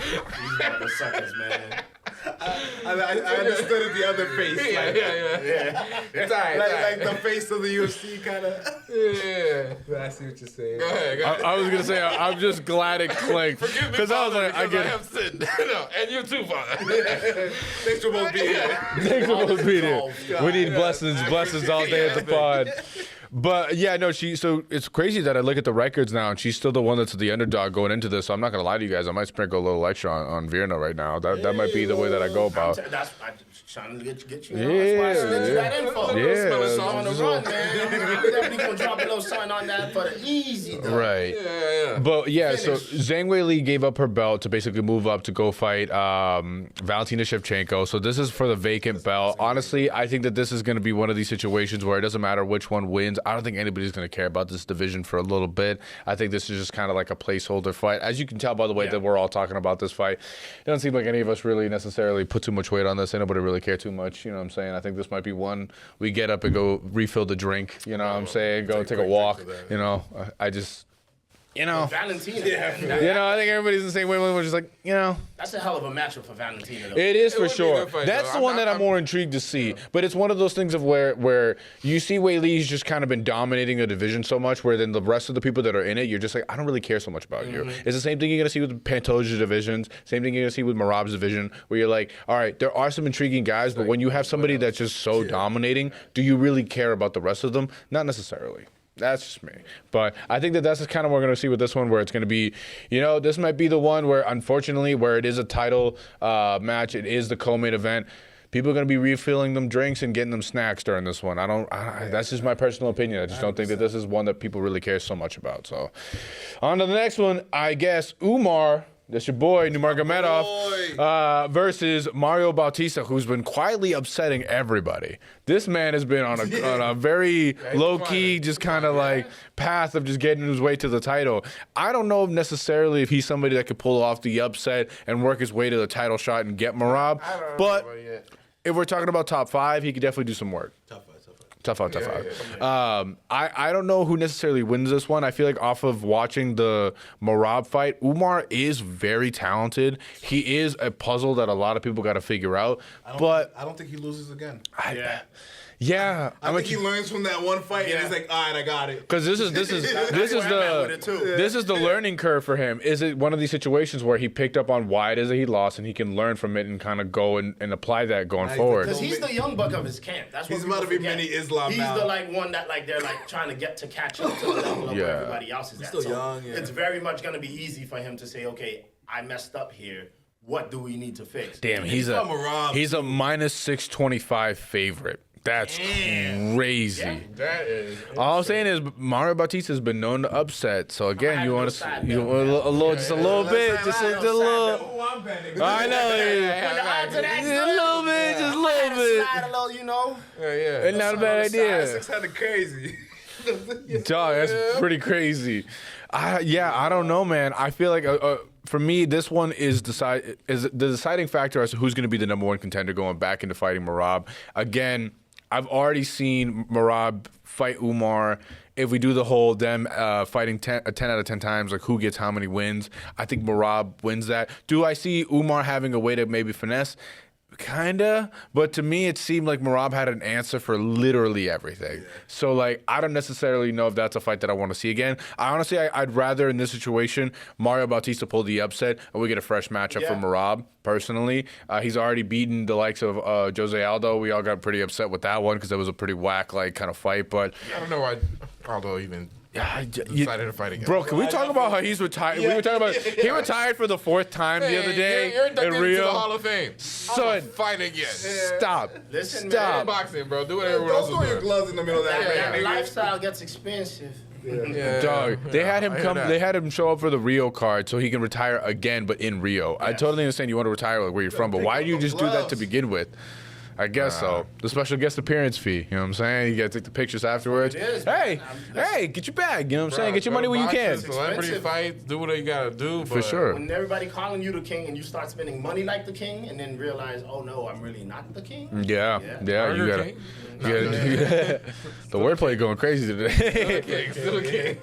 These mother suckers, man. I understood it the other face. Yeah. It's all right. Like the face of the UFC kind of. Yeah. I see what you're saying. Go ahead. I was gonna say I'm just glad it clicked because I was like, I get have sinned. No, and you too, Father. Thanks for both being here. Thanks for both being here. We need blessings all day at the pod. But yeah, no, so it's crazy that I look at the records now and she's still the one that's the underdog going into this. So I'm not gonna lie to you guys. I might sprinkle a little extra on Virna right now. That might be the way that I go about. I'm trying to get you. That's why I sent you that info. Yeah. On the run, man. I'm definitely gonna drop a little something on that for the easy. Though. Right. Yeah. But yeah, so Zhang Weili gave up her belt to basically move up to go fight Valentina Shevchenko. So this is for the vacant belt. Honestly, I think that this is going to be one of these situations where it doesn't matter which one wins. I don't think anybody's going to care about this division for a little bit. I think this is just kind of like a placeholder fight. As you can tell by the way that we're all talking about this fight, it doesn't seem like any of us really necessarily put too much weight on this. Anybody really care too much. You know what I'm saying? I think this might be one we get up and go refill the drink. You know what I'm saying? Go take a walk. You know, I just... Valentina. I think everybody's in the same way. We're just like, That's a hell of a matchup for Valentina, though. It is for would be a sure. good fight, That's though. the one that I'm more intrigued to see. But it's one of those things of where you see Wei Lee's just kind of been dominating a division so much, where then the rest of the people that are in it, you're just like, I don't really care so much about you. It's the same thing you're going to see with Pantoja's divisions, same thing you're going to see with Merab's division, where you're like, all right, there are some intriguing guys, but when you have somebody that's just so dominating, do you really care about the rest of them? Not necessarily. That's just me. But I think that's just kind of what we're going to see with this one, where it's going to be, this might be the one where, unfortunately, where it is a title match, it is the co-main event, people are going to be refilling them drinks and getting them snacks during this one. That's just my personal opinion. I just don't think that this is one that people really care so much about. So on to the next one, I guess, Umar That's your boy, Nurmagomedov, versus Mario Bautista, who's been quietly upsetting everybody. This man has been on a very low-key, just kind of like path of just getting his way to the title. I don't know necessarily if he's somebody that could pull off the upset and work his way to the title shot and get Merab. But if we're talking about top 5, he could definitely do some work. Tough out. I don't know who necessarily wins this one. I feel like off of watching the Merab fight, Umar is very talented. He is a puzzle that a lot of people got to figure out. I don't think he loses again. Yeah, I think he learns from that one fight and he's like, all right, I got it. Because this is the learning curve for him. Is it one of these situations where he picked up on why it is that he lost and he can learn from it and kind of go and apply that going forward? Because he's the young buck of his camp. That's what he's about to be mini Islam. He's now. The one that they're trying to catch up to the level of where everybody else is he's at. Still young. It's very much going to be easy for him to say, okay, I messed up here. What do we need to fix? Damn, he's a minus 625 favorite. That's crazy. Yeah. That is. All I'm saying is Mario Bautista has been known to upset. So again, you want to a little bit, just a little. I know. Just a little bit. Yeah. It's not a bad idea. 600 crazy. Dog, that's pretty crazy. I don't know, man. I feel like for me, this one is the deciding factor as to who's going to be the number 1 contender going back into fighting Merab. Again, I've already seen Merab fight Umar. If we do the whole them fighting 10 out of 10 times, like who gets how many wins, I think Merab wins that. Do I see Umar having a way to maybe finesse? Kinda, but to me it seemed like Merab had an answer for literally everything. So like I don't necessarily know if that's a fight that I want to see again. I'd rather in this situation Mario Bautista pull the upset and we get a fresh matchup for Merab. Personally, he's already beaten the likes of Jose Aldo. We all got pretty upset with that one because it was a pretty whack like kind of fight. But I don't know why Aldo even decided to fight again. Bro, can we talk about how he's retired? We were talking about he retired for the 4th time the other day you're inducted in Rio. into the Hall of Fame. Son, fight again. Stop. Listen, Stop. Boxing, bro. Do what everyone else is Don't throw your doing. gloves in the middle of that. That lifestyle gets expensive. Dog, they had him come. They had him show up for the Rio card so he can retire again, but in Rio. I totally understand you want to retire like where you're from, but why do you just do that to begin with? I guess so. The special guest appearance fee. You know what I'm saying? You got to take the pictures afterwards. Hey, get your bag. You know what I'm saying? Get your money when you can. Celebrity fights, do what you got to do. For sure. When everybody calling you the king and you start spending money like the king and then realize, oh no, I'm really not the king. Yeah. You gotta. The wordplay going crazy today. Still a king.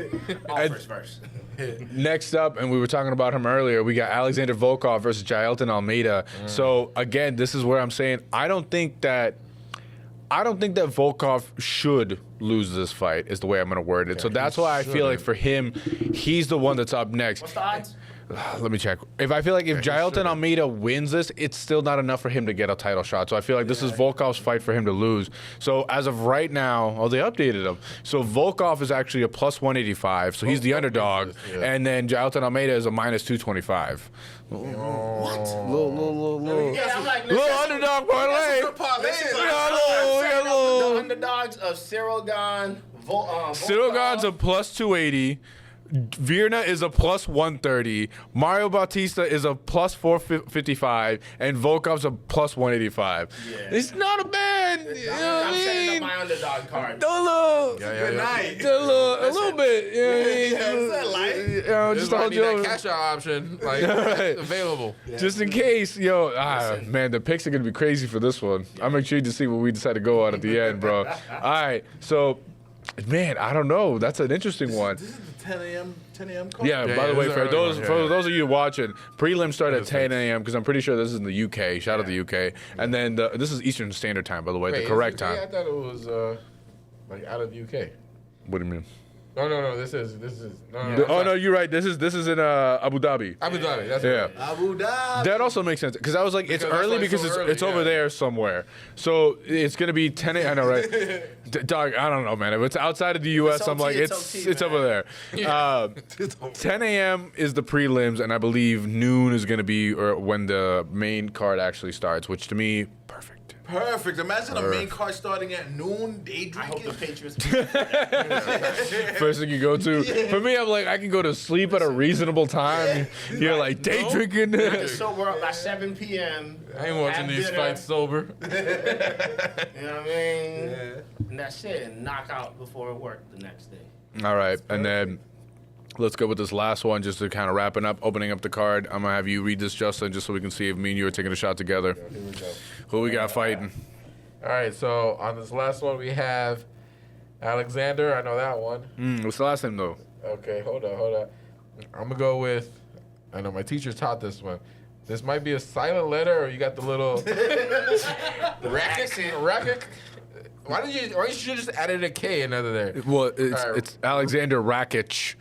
First verse. Next up, and we were talking about him earlier, we got Alexander Volkov versus Jailton Almeida. So again, this is where I'm saying I don't think that Volkov should lose this fight is the way I'm going to word it. So that's why I feel like for him, he's the one that's up next. What's the odds? Let me check. If Jailton Almeida wins this, it's still not enough for him to get a title shot. So I feel like this is Volkov's fight for him to lose. So as of right now, they updated him. So Volkov is actually a plus 185. So he's the underdog. And then Jailton Almeida is a minus 225. What? Yeah, I'm like, little underdog parlay. The underdogs of Ciryl Gane. Ciryl Gane's a plus 280. Virna is a plus 130. Mario Bautista is a plus 455. And Volkov's a plus 185. Yeah. It's not a bad. I'm setting up my underdog card. A little bit. Just hold that cash out option available. Yeah. Just in case. Man, the picks are going to be crazy for this one. I'm intrigued to see what we decide to go on at the end, bro. All right. So, man, I don't know. That's an interesting one. 10 a.m. call? Yeah, by the way, for those of you watching, prelims start at 10 a.m. because I'm pretty sure this is in the UK. Shout out to the UK. And then this is Eastern Standard Time, by the way, the correct time. I thought it was out of the UK. What do you mean? No. This is no, you're right. This is in Abu Dhabi. Abu Dhabi. That's right. Abu Dhabi. That also makes sense because I was like, it's early because it's over there somewhere. So it's gonna be 10 a.m. I know, right? Dog, I don't know, man. If it's outside of the U.S., I'm like, it's over there. Yeah. 10 a.m. is the prelims, and I believe noon is gonna be when the main card actually starts, which to me, perfect. Perfect. Imagine a main card starting at noon, day drinking. I hope the Patriots. First thing you go to. For me, I'm like, I can go to sleep at a reasonable time. You're like, day drinking. Sober up by 7 p.m. I ain't watching these fights sober. You know what I mean? Yeah. And that's it. And knock out before work the next day. All right. And then let's go with this last one just to kind of wrapping up, opening up the card. I'm going to have you read this, Justin, just so we can see if me and you are taking a shot together. Here we go. Who we got fighting? All right, so on this last one, we have Alexander. I know that one. What's the last name, though? Okay, hold on. I'm going to go with, I know my teacher taught this one. This might be a silent letter, or you got the little racket. Why you should just added a K another there? Well, it's Alexander Rakic.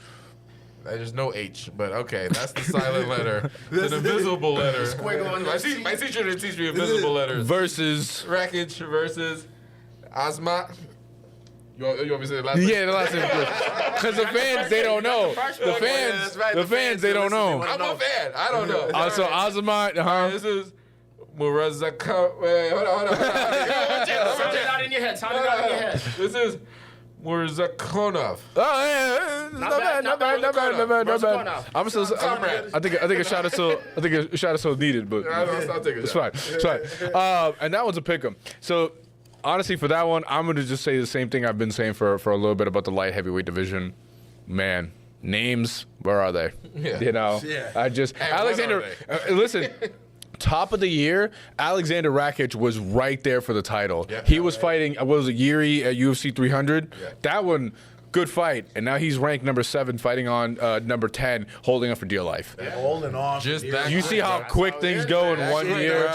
There's no H, but okay, that's the silent letter. It's an invisible letter. My teacher didn't teach me invisible letters. Versus Rakic versus Asma. You want me to say the last name? Yeah, the last name. Because the fans, they don't know. The fans, they don't know. I'm a fan. I don't know. Also, Azamat, This is Murazaka. Wait, hold on. Sound it out in your head. This is Murzakonov. Oh yeah, not bad. I'm still. I think a shot is still needed, but I'll take it. It's fine. And that one's a pick'em. So honestly, for that one, I'm gonna just say the same thing I've been saying for a little bit about the light heavyweight division. Man, names, where are they? Yeah. You know, Alexander. Listen. Top of the year, Alexander Rakic was right there for the title. Yeah, he was fighting, what was it, Yuri at UFC 300? Yeah. That one, good fight. And now he's ranked number 7, fighting on number 10, holding on for dear life. Yeah. Holding on. You see how quick things go in 1 year?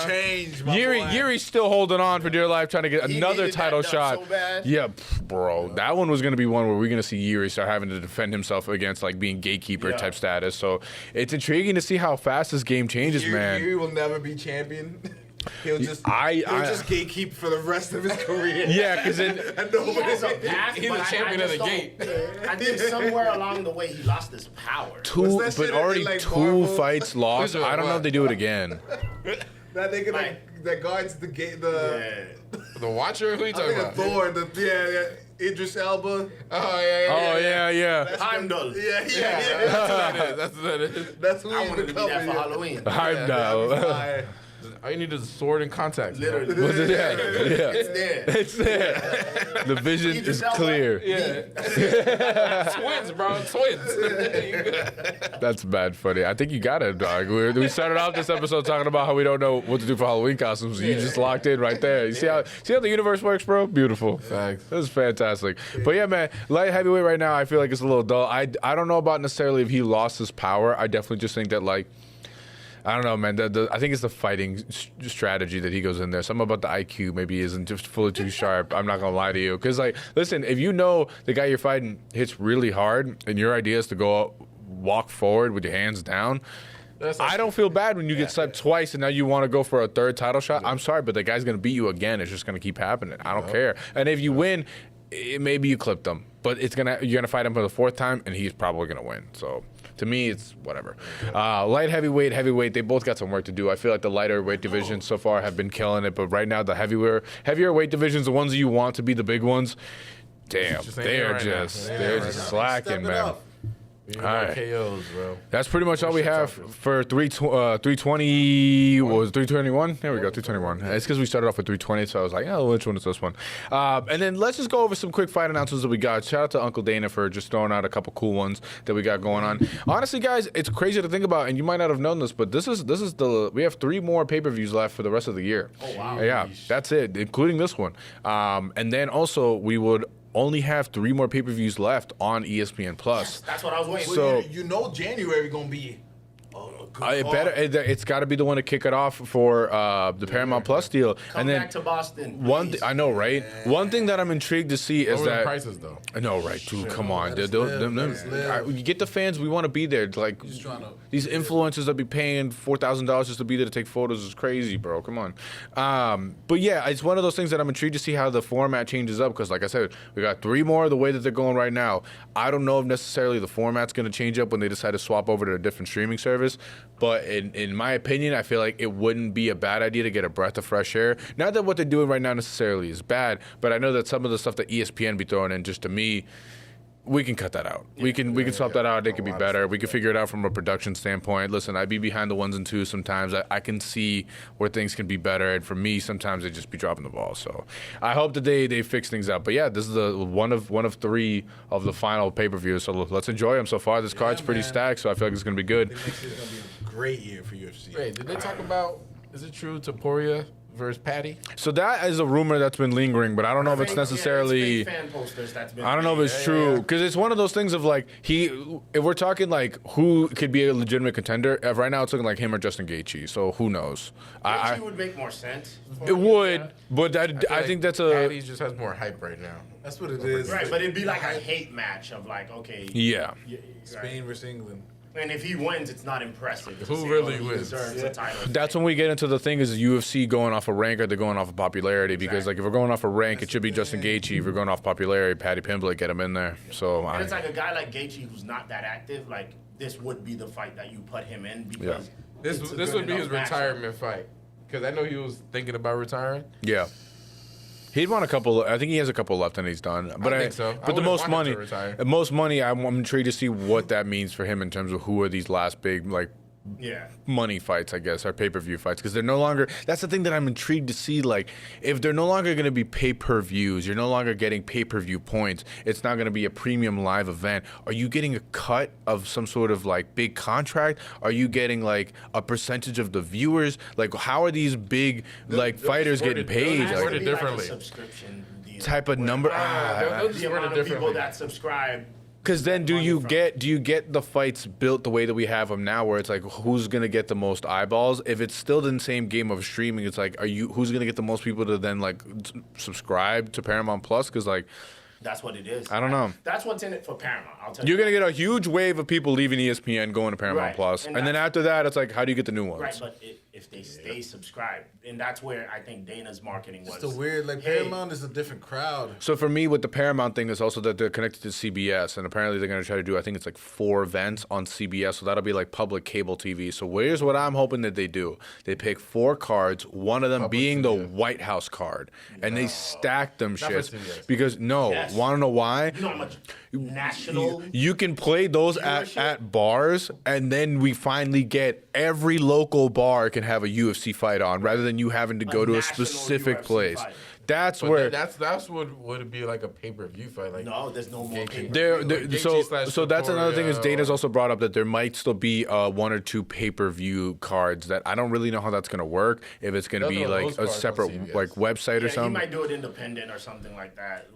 Yuri's still holding on for dear life, trying to get another title shot. So bad. Yeah, bro. That one was going to be one where we're going to see Yuri start having to defend himself against like being gatekeeper type status. So it's intriguing to see how fast this game changes, man. Yuri will never be champion. He'll just gatekeep for the rest of his career. Yeah, because then he's a champion of the gate. I think somewhere along the way he lost his power. Two fights lost. I don't know if they do it again. That nigga that guards the gate, the Watcher. Who are you talking about? Thor. Idris Elba. Oh yeah. Heimdall. Yeah. That's what that is. That's who I wanted to be that for Halloween. Heimdall. All you need is a sword and contacts. Literally. It's there. The vision is clear. Twins, bro. Twins. That's bad funny. I think you got it, dog. We started off this episode talking about how we don't know what to do for Halloween costumes. You just locked in right there. You see how the universe works, bro? Beautiful. Facts. This is fantastic. But yeah, man, light heavyweight right now, I feel like it's a little dull. I don't know about necessarily if he lost his power. I definitely just think that I don't know, man. I think it's the fighting strategy that he goes in there. Something about the IQ maybe isn't just fully too sharp. I'm not going to lie to you. Because, listen, if you know the guy you're fighting hits really hard and your idea is to go walk forward with your hands down, I don't feel bad when you get slapped twice and now you want to go for a third title shot. I'm sorry, but the guy's going to beat you again. It's just going to keep happening. I don't care. And if you win, maybe you clipped him. But you're gonna fight him for the 4th time, and he's probably going to win. So to me, it's whatever. Light heavyweight, they both got some work to do. I feel like the lighter weight divisions so far have been killing it, but right now the heavier weight divisions, the ones that you want to be the big ones, damn, they're just slacking, man. All right. KOs, bro. That's pretty much all we have for 320. What was it, 321? There we go, 321. It's because we started off with 320, so I was like, oh, which one is this one? And then let's just go over some quick fight announcements that we got. Shout out to Uncle Dana for just throwing out a couple cool ones that we got going on. Honestly, guys, it's crazy to think about, and you might not have known this, but we have 3 more pay-per-views left for the rest of the year. Oh, wow. Yeah, that's it, including this one. And then also we would only have 3 more pay-per-views left on ESPN Plus. That's what I was waiting for. So January gonna be. It's got to be the one to kick it off for the Paramount Plus deal. Come back to Boston. I know, right? Yeah. One thing that I'm intrigued to see is that the prices, though. I know, right? Dude, come on, you get the fans. We want to be there. Like these influencers that be paying $4,000 just to be there to take photos is crazy, bro. Come on. But yeah, it's one of those things that I'm intrigued to see how the format changes up because, like I said, we got 3 more the way that they're going right now. I don't know if necessarily the format's going to change up when they decide to swap over to a different streaming service. nervous. But in my opinion, I feel like it wouldn't be a bad idea to get a breath of fresh air. Not that what they're doing right now necessarily is bad, but I know that some of the stuff that ESPN be throwing in, just to me, we can cut that out. We can swap that out. It could be better. We can figure it out from a production standpoint. Listen, I be behind the 1s and 2s sometimes. I can see where things can be better, and for me, sometimes they just be dropping the ball. So I hope that they fix things up. But yeah, this is the one of 3 of the final pay-per-view. So let's enjoy them so far. This card's pretty stacked, so I feel like it's gonna be good. Next year's gonna be a great year for UFC. Wait, did they talk about? Is it true Taporia versus Patty? So that is a rumor that's been lingering, but I don't know if it's necessarily. It's fake fan posters that's been I don't know if it's true because it's one of those things of like if we're talking like who could be a legitimate contender. Right now, it's looking like him or Justin Gaethje. So who knows? Gaethje would make more sense. It would, but I think that's a. Patty just has more hype right now. That's what it is. Right, but it'd be like a hate match of like, okay. Yeah. Spain versus England. And if he wins, it's not impressive. Who really wins? Deserves a title. That's when we get into the thing is UFC going off a rank or they're going off of popularity because like if we're going off a rank, it should be Justin Gaethje. If we're going off popularity, Patty Pimblett, get him in there. So and it's like a guy like Gaethje who's not that active. Like this would be the fight that you put him in because this would be his retirement fight because I know he was thinking about retiring. Yeah. He'd want a couple. I think he has a couple left, and he's done. But I think so. But the most money, I'm intrigued to see what that means for him in terms of who are these last big money fights, I guess, or pay-per-view fights, because they're no longer. That's the thing that I'm intrigued to see. Like, if they're no longer going to be pay-per-views, you're no longer getting pay-per-view points. It's not going to be a premium live event. Are you getting a cut of some sort of like big contract? Are you getting like a percentage of the viewers? Like, how are these big fighters getting paid? They'll word it differently. Like a subscription deal type of number. They'll just the word it amount of people differently. that subscribe. Because then, do you get the fights built the way that we have them now, where it's like who's gonna get the most eyeballs? If it's still the same game of streaming, it's like who's gonna get the most people to then like subscribe to Paramount Plus? Because like That's what it is. I don't know. That's what's in it for Paramount. I'll tell you. You're going to get a huge wave of people leaving ESPN going to Paramount Right. Plus. And And then after that, it's like, how do you get the new ones? Right, but if they stay subscribed, and that's where I think Dana's marketing was. It's the weird, like hey, Paramount is a different crowd. So for me, with the Paramount thing, is also that they're connected to CBS, and apparently they're going to try to do, I think it's like 4 events on CBS, so that'll be like public cable TV. So here's what I'm hoping that they do. They pick 4 cards, one of them Public being the CBS. White House card, and they stack them Not for shits. CBS. Because, Yes. want to know why? You know how much national. You can play those viewership? at bars, and then we finally get every local bar can have a UFC fight on, rather than you having to go to a national specific UFC place. fight. That's But where. that's what would it be like a pay-per-view fight? Like No, there's no more. Gaethje. pay-per-view. So that's another thing is Taporia, Dana's also brought up that there might still be 1 or 2 pay-per-view cards that I don't really know how that's going to work. If it's going to They'll be do like those a cards on separate CBS. like website or Yeah, he something. might do it independent or something like that.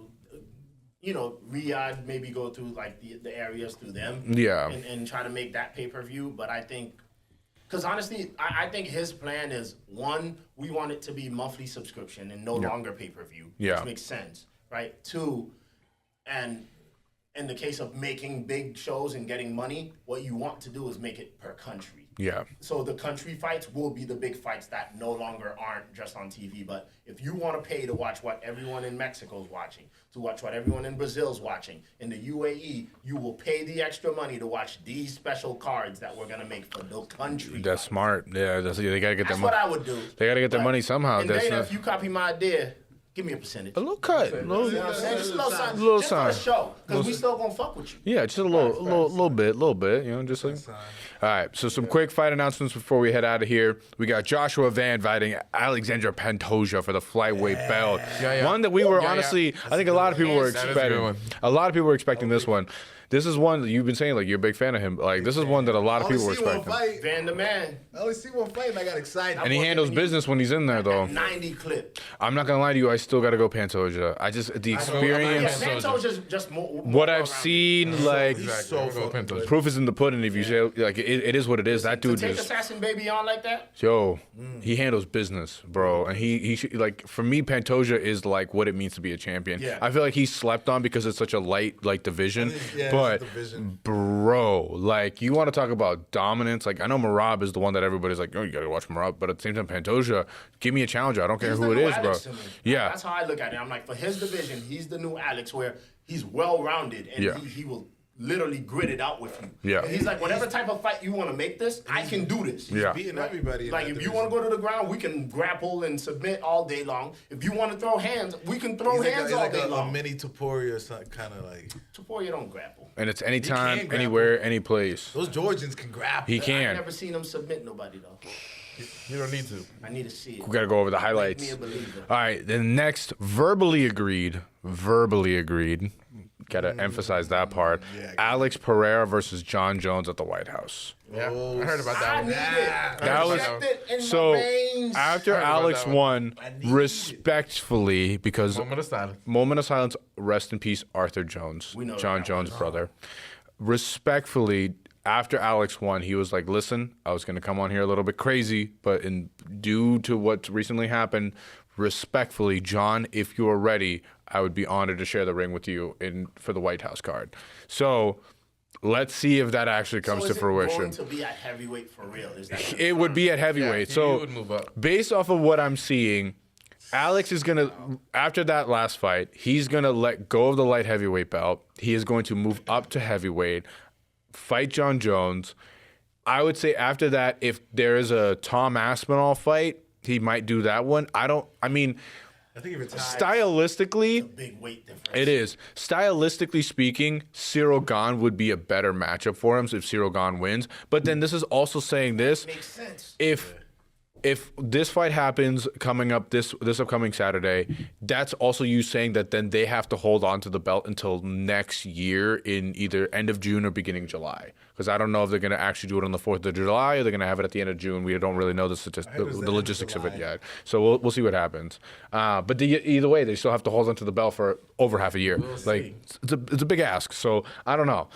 You know, Riyadh maybe go through like the areas through them. Yeah. And try to make that pay-per-view. But I think, because honestly, I think his plan is, 1, we want it to be monthly subscription and no longer pay-per-view. Yeah. Which makes sense, right? 2, and in the case of making big shows and getting money, what you want to do is make it per country. Yeah. So the country fights will be the big fights that no longer aren't just on TV. But if you want to pay to watch what everyone in Mexico's watching, to watch what everyone in Brazil's watching, in the UAE, you will pay the extra money to watch these special cards that we're going to make for the country. That's fights. smart. Yeah, they got to get their That's money. what I would do. They got to get their But- money somehow. And That's Dana, not- if you copy my idea, give me a percentage. a little cut. You know what I'm saying? Just a little something. Little just sign. for the show. Because we still going to fuck with you. Yeah, just a little bit, you know, just like. All right, so some quick fight announcements before we head out of here. We got Joshua Van fighting Alexandra Pantoja for the flyweight belt. Yeah. One that we were Yeah. honestly, I think a lot of people were That is a good expecting. one. A lot of people were expecting this one. This is one that you've been saying, like, you're a big fan of him. Like, this is one that a lot of people were expecting. Fight. Van the Man. I only see one fight and I got excited. And he handles business when he's in there, though. 90 clip. I'm not going to lie to you, I still got to go Pantoja. I just, the Yeah, experience, Pantoja's just more what I've around. seen, like, Exactly. I'm gonna go Pantoja. proof is in the pudding. If you say, like, it is what it is. That To dude take is. Assassin Baby on like that? Yo, he handles business, bro, and he should, like, for me, Pantoja is like what it means to be a champion. Yeah. I feel like he's slept on because it's such a light like division, Yeah, but it's a division. bro, like, you want to talk about dominance? Like, I know Marab is the one that everybody's like, oh, you gotta watch Marab, but at the same time, Pantoja, give me a challenger. I don't care He's who the it new is, bro. Alex to me. Yeah, That's how I look at it. I'm like, for his division, he's the new Alex, where he's well-rounded and Yeah. he will literally grit it out with you. Yeah. And he's like, whatever type of fight you want to make this, I can do this. Yeah. Beating everybody. Like, if you want to go to the ground, we can grapple and submit all day long. If you want to throw hands, we can throw hands all day long. A mini Topuria or something, kind of like. Topuria don't grapple. And it's anytime, anywhere, any place. Those Georgians can grapple. He can. I've never seen him submit nobody, though. You don't need to. I need to see it. We got to go over the highlights. Make me a believer. All right, then next, verbally agreed. Got to emphasize that part. Yeah, Alex Pereira versus Jon Jones at the White House. Yeah, I heard about that I one. need it. That was Inject it in so. my veins. After Heard about Alex that one. won, need respectfully, because Moment of silence. moment of silence. Rest in peace, Arthur Jones, We know Jon that Jones' brother. Respectfully, after Alex won, he was like, "Listen, I was going to come on here a little bit crazy, but due to what recently happened, respectfully, Jon, if you are ready, I would be honored to share the ring with you for the White House card." So let's see if that actually comes to fruition. Going to be at heavyweight for real? Is that It would be at heavyweight. he So would move up. based off of what I'm seeing, Alex is going to, after that last fight, he's going to let go of the light heavyweight belt. He is going to move up to heavyweight, fight Jon Jones. I would say after that, if there is a Tom Aspinall fight, he might do that one. I think if it's stylistically, big weight difference? it is. Stylistically speaking, Ciryl Gane would be a better matchup for him if Ciryl Gane wins. But then this is also saying this. Makes sense. If this fight happens coming up this upcoming Saturday, that's also you saying that then they have to hold on to the belt until next year in either end of June or beginning of July. Because I don't know if they're going to actually do it on the 4th of July or they're going to have it at the end of June. We don't really know the logistics of it yet. So we'll see what happens. But either way, they still have to hold on to the belt for over half a year. It's a big ask. So I don't know.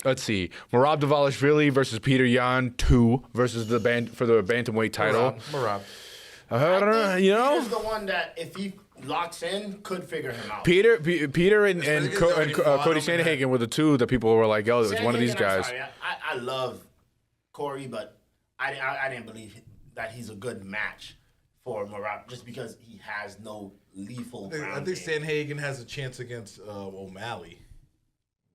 Let's see. Merab Dvalishvili versus Peter Yan 2 versus the bantamweight title. Merab. I don't know. You know, Peter's the one that if he locks in, could figure him out. Peter and Niggas already fought Cody him in Sandhagen were the two that people were like, "Yo, it's one of these Sandhagen, guys." I'm sorry, I love Corey, but I didn't believe that he's a good match for Merab just because he has no lethal. I think Sandhagen has a chance against O'Malley.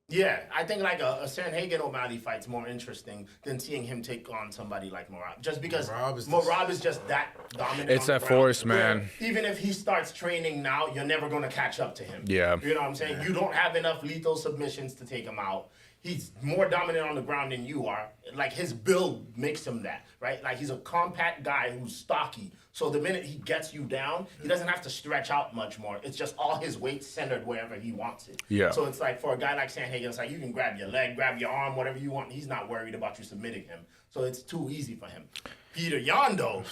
Yeah, I think like a Sandhagen O'Malley fight's more interesting than seeing him take on somebody like Merab. Just because Merab is just that dominant. It's on the that ground, force, man. where even if he starts training now, you're never going to catch up to him. Yeah. You know what I'm saying? You don't have enough lethal submissions to take him out. He's more dominant on the ground than you are. Like, his build makes him that, right? Like, he's a compact guy who's stocky. So the minute he gets you down, he doesn't have to stretch out much more. It's just all his weight centered wherever he wants it. Yeah. So it's like, for a guy like Sandhagen, it's like you can grab your leg, grab your arm, whatever you want. He's not worried about you submitting him. So it's too easy for him. Peter Yan, though,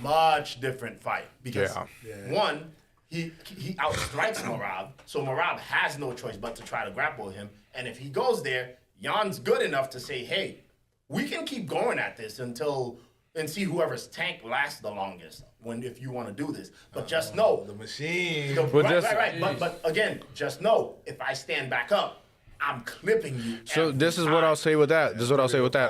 much different fight. Because, one, he outstrikes Merab, so Merab has no choice but to try to grapple him. And if he goes there, Jan's good enough to say, hey, we can keep going at this and see whoever's tank lasts the longest if you want to do this. But just know. The machine. Right. But again, just know, if I stand back up, I'm clipping you. So this is what I'll say with that.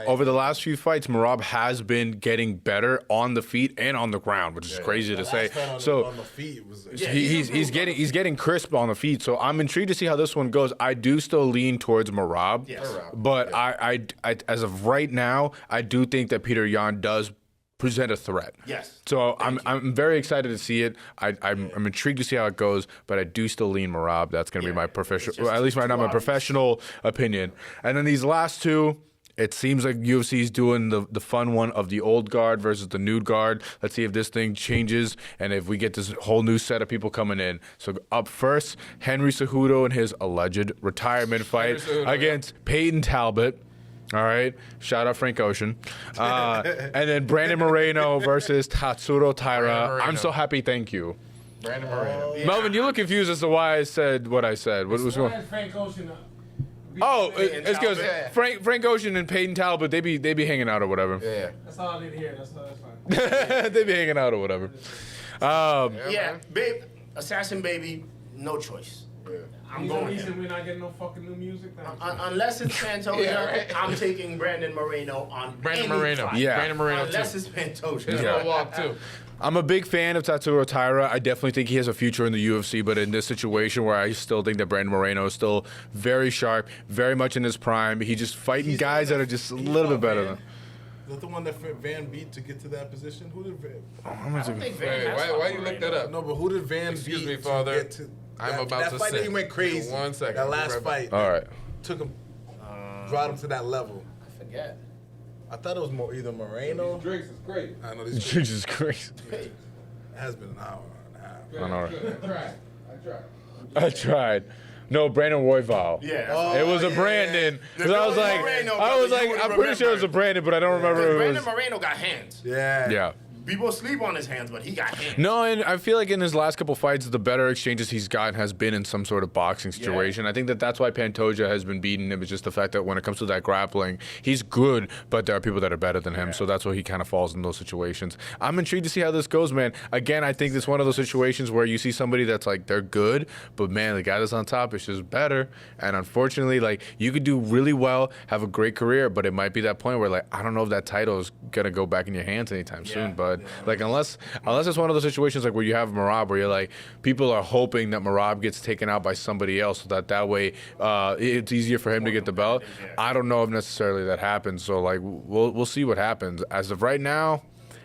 Over the last few fights, Merab has been getting better on the feet and on the ground, which is crazy to say. So on the feet was he's getting crisp on the feet. So I'm intrigued to see how this one goes. I do still lean towards Merab, but I as of right now, I do think that Peter Yan does present a threat. Yes. So I'm very excited to see it. I'm intrigued to see how it goes, but I do still lean Merab. That's going to be my professional, well, at least right now, my professional opinion. And then these last two, it seems like UFC is doing the fun one of the old guard versus the new guard. Let's see if this thing changes and if we get this whole new set of people coming in. So up first, Henry Cejudo in his alleged retirement fight against Peyton Talbot. All right. Shout out Frank Ocean. And then Brandon Moreno versus Tatsuro Taira. I'm so happy. Thank you. Brandon Moreno. Melvin, you look confused as to why I said what I said. What was going on? Frank Ocean. Oh, it's because Frank Ocean and Peyton Talbot, they be hanging out or whatever. Yeah. That's all I need to hear. That's fine. They be hanging out or whatever. Babe, Assassin Baby, no choice. I'm going reason him. we're not getting no fucking new music now. Unless it's Pantoja, I'm taking Brandon Moreno on Brandon any Moreno. fight. Yeah. Brandon Moreno Unless too. it's Pantoja. He's gonna walk too. I'm a big fan of Tatsuro Taira. I definitely think he has a future in the UFC, but in this situation where I still think that Brandon Moreno is still very sharp, very much in his prime, he's just fighting guys that are just a little bit better than. Is that the one that Van beat to get to that position? Who did Van? I don't think Van Wait, has why fought you look that up? No, but who did Van Excuse beat me, to Father. get to I'm that, about that to fight sit. that he went crazy. 1 second. That last Right back. fight. All right. Took him, brought him to that level. I forget. I thought it was more either Moreno. Drinks is great. I know these. Jesus Christ. It has been an hour and a half. I know. I tried. I tried. No, Brandon Royval. Yeah. Oh, It was a yeah. Brandon. 'Cause I was like, Moreno, I'm pretty sure it was a Brandon, but I don't remember who it Brandon was. Moreno got hands. Yeah. Yeah. People sleep on his hands, but he got hands. No, and I feel like in his last couple fights, the better exchanges he's gotten has been in some sort of boxing situation. I think that's why Pantoja has been beating him. It's just the fact that when it comes to that grappling, he's good, but there are people that are better than him. So that's why he kind of falls in those situations. I'm intrigued to see how this goes, man. Again, I think it's one of those situations where you see somebody that's like, they're good, but man, the guy that's on top is just better. And unfortunately, like, you could do really well, have a great career, but it might be that point where, like, I don't know if that title is going to go back in your hands anytime soon. But like, unless it's one of those situations like where you have Merab, where you're like, people are hoping that Merab gets taken out by somebody else, so that way it's easier for him to get the belt. I don't know if necessarily that happens. So like, we'll see what happens. As of right now,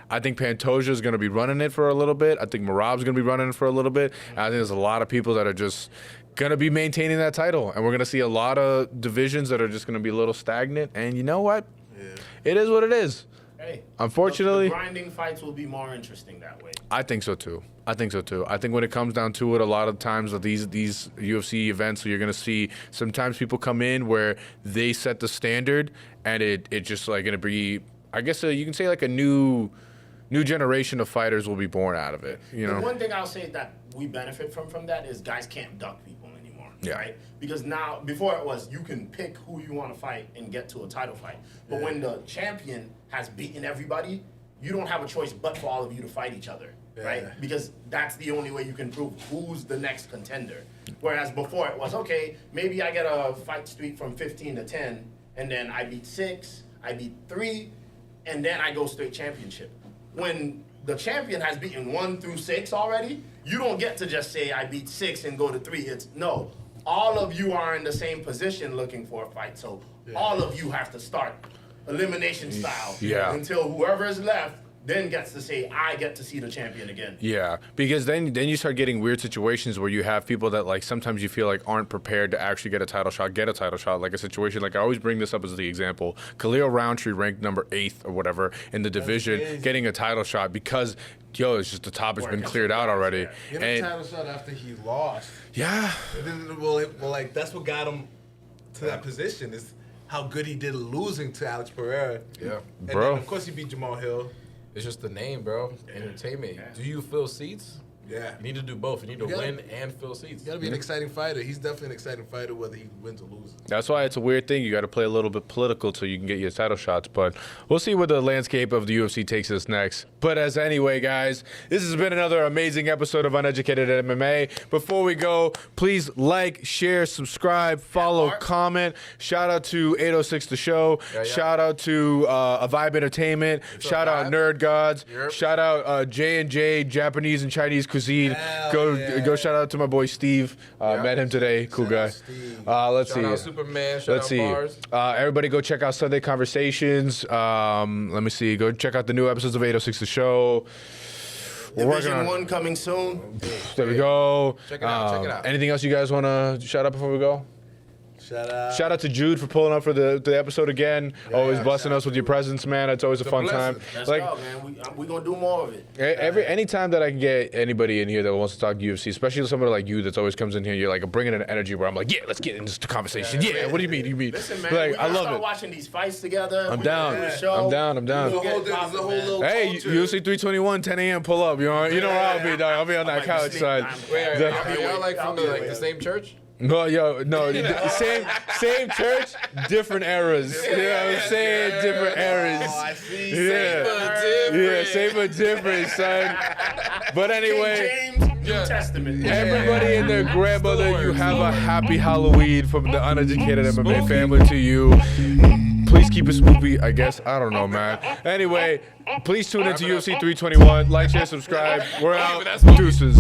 I think Pantoja is going to be running it for a little bit. I think Merab's going to be running it for a little bit. And I think there's a lot of people that are just going to be maintaining that title, and we're going to see a lot of divisions that are just going to be a little stagnant. And you know what? It is what it is. Hey, Unfortunately, the grinding fights will be more interesting that way. I think so too. I think when it comes down to it, a lot of times of these UFC events, you're going to see sometimes people come in where they set the standard, and it just like going to be, I guess you can say like a new generation of fighters will be born out of it. You know, The one thing I'll say that we benefit from that is guys can't duck people anymore, right? Because now, before it was you can pick who you want to fight and get to a title fight. But when the champion has beaten everybody, you don't have a choice but for all of you to fight each other, right? Because that's the only way you can prove who's the next contender. Whereas before it was, okay, maybe I get a fight streak from 15 to 10, and then I beat 6, I beat 3, and then I go straight championship. When the champion has beaten 1 through 6 already, you don't get to just say I beat 6 and go to 3. It's no. All of you are in the same position looking for a fight, so all of you have to start elimination style until whoever is left then gets to say, I get to see the champion again. Yeah, because then you start getting weird situations where you have people that like sometimes you feel like aren't prepared to actually get a title shot, like a situation like I always bring this up as the example. Khalil Roundtree ranked number 8th or whatever in the division, getting a title shot because it's just the top has been cleared out already. Get a title shot after he lost. Yeah. And then, well, like that's what got him to that position is how good he did losing to Alex Pereira. Yeah. And Bro. then, of course, he beat Jamal Hill. It's just the name, bro. Entertainment. Do you fill seats? Yeah. You need to do both. You need to gotta- win and fill seats. You got to be an exciting fighter. He's definitely an exciting fighter, whether he wins or loses. That's why it's a weird thing. You got to play a little bit political so you can get your title shots. But we'll see where the landscape of the UFC takes us next. But anyway, guys, this has been another amazing episode of Uneducated MMA. Before we go, please like, share, subscribe, follow, comment. Shout out to 806 The Show. Shout out to A Vibe Entertainment. Shout out Nerd Gods. Shout out J&J Japanese and Chinese cuisine. Go shout out to my boy Steve. Met him today. Cool guy. Let's see. Shout out Superman. Shout Let's out see. Bars. Everybody go check out Sunday Conversations. Let me see. Go check out the new episodes of 806 The Show. We're working Division on 1 coming soon. There we go. Check it out. Check it out. Anything else you guys want to shout out before we go? Shout out to Jude for pulling up for the episode again. Always blessing us with your presence, man. It's always a fun time. Let's go, man. We're going to do more of it. Anytime that I can get anybody in here that wants to talk UFC, especially somebody like you that always comes in here, you're like bringing an energy where I'm like, yeah, let's get into the conversation. Yeah, what do you mean? Listen, man, Like, we I love start it. watching these fights together. I'm down. I'm down. There's a whole little Hey, culture. UFC 321, 10 a.m. pull up. You know where I'll be, dog. I'll be on that couch side. Wait, are y'all like from the same church? No, same church, different eras. You know what I'm saying? Different eras. Oh, I see. Yeah, same but different, son. But anyway, King James, New Testament. everybody and their grandmother, you have a happy Halloween from the Uneducated MMA family to you. Please keep it spoopy, I guess. I don't know, man. Anyway, please tune into UFC 321. Like, share, subscribe. We're out. Deuces.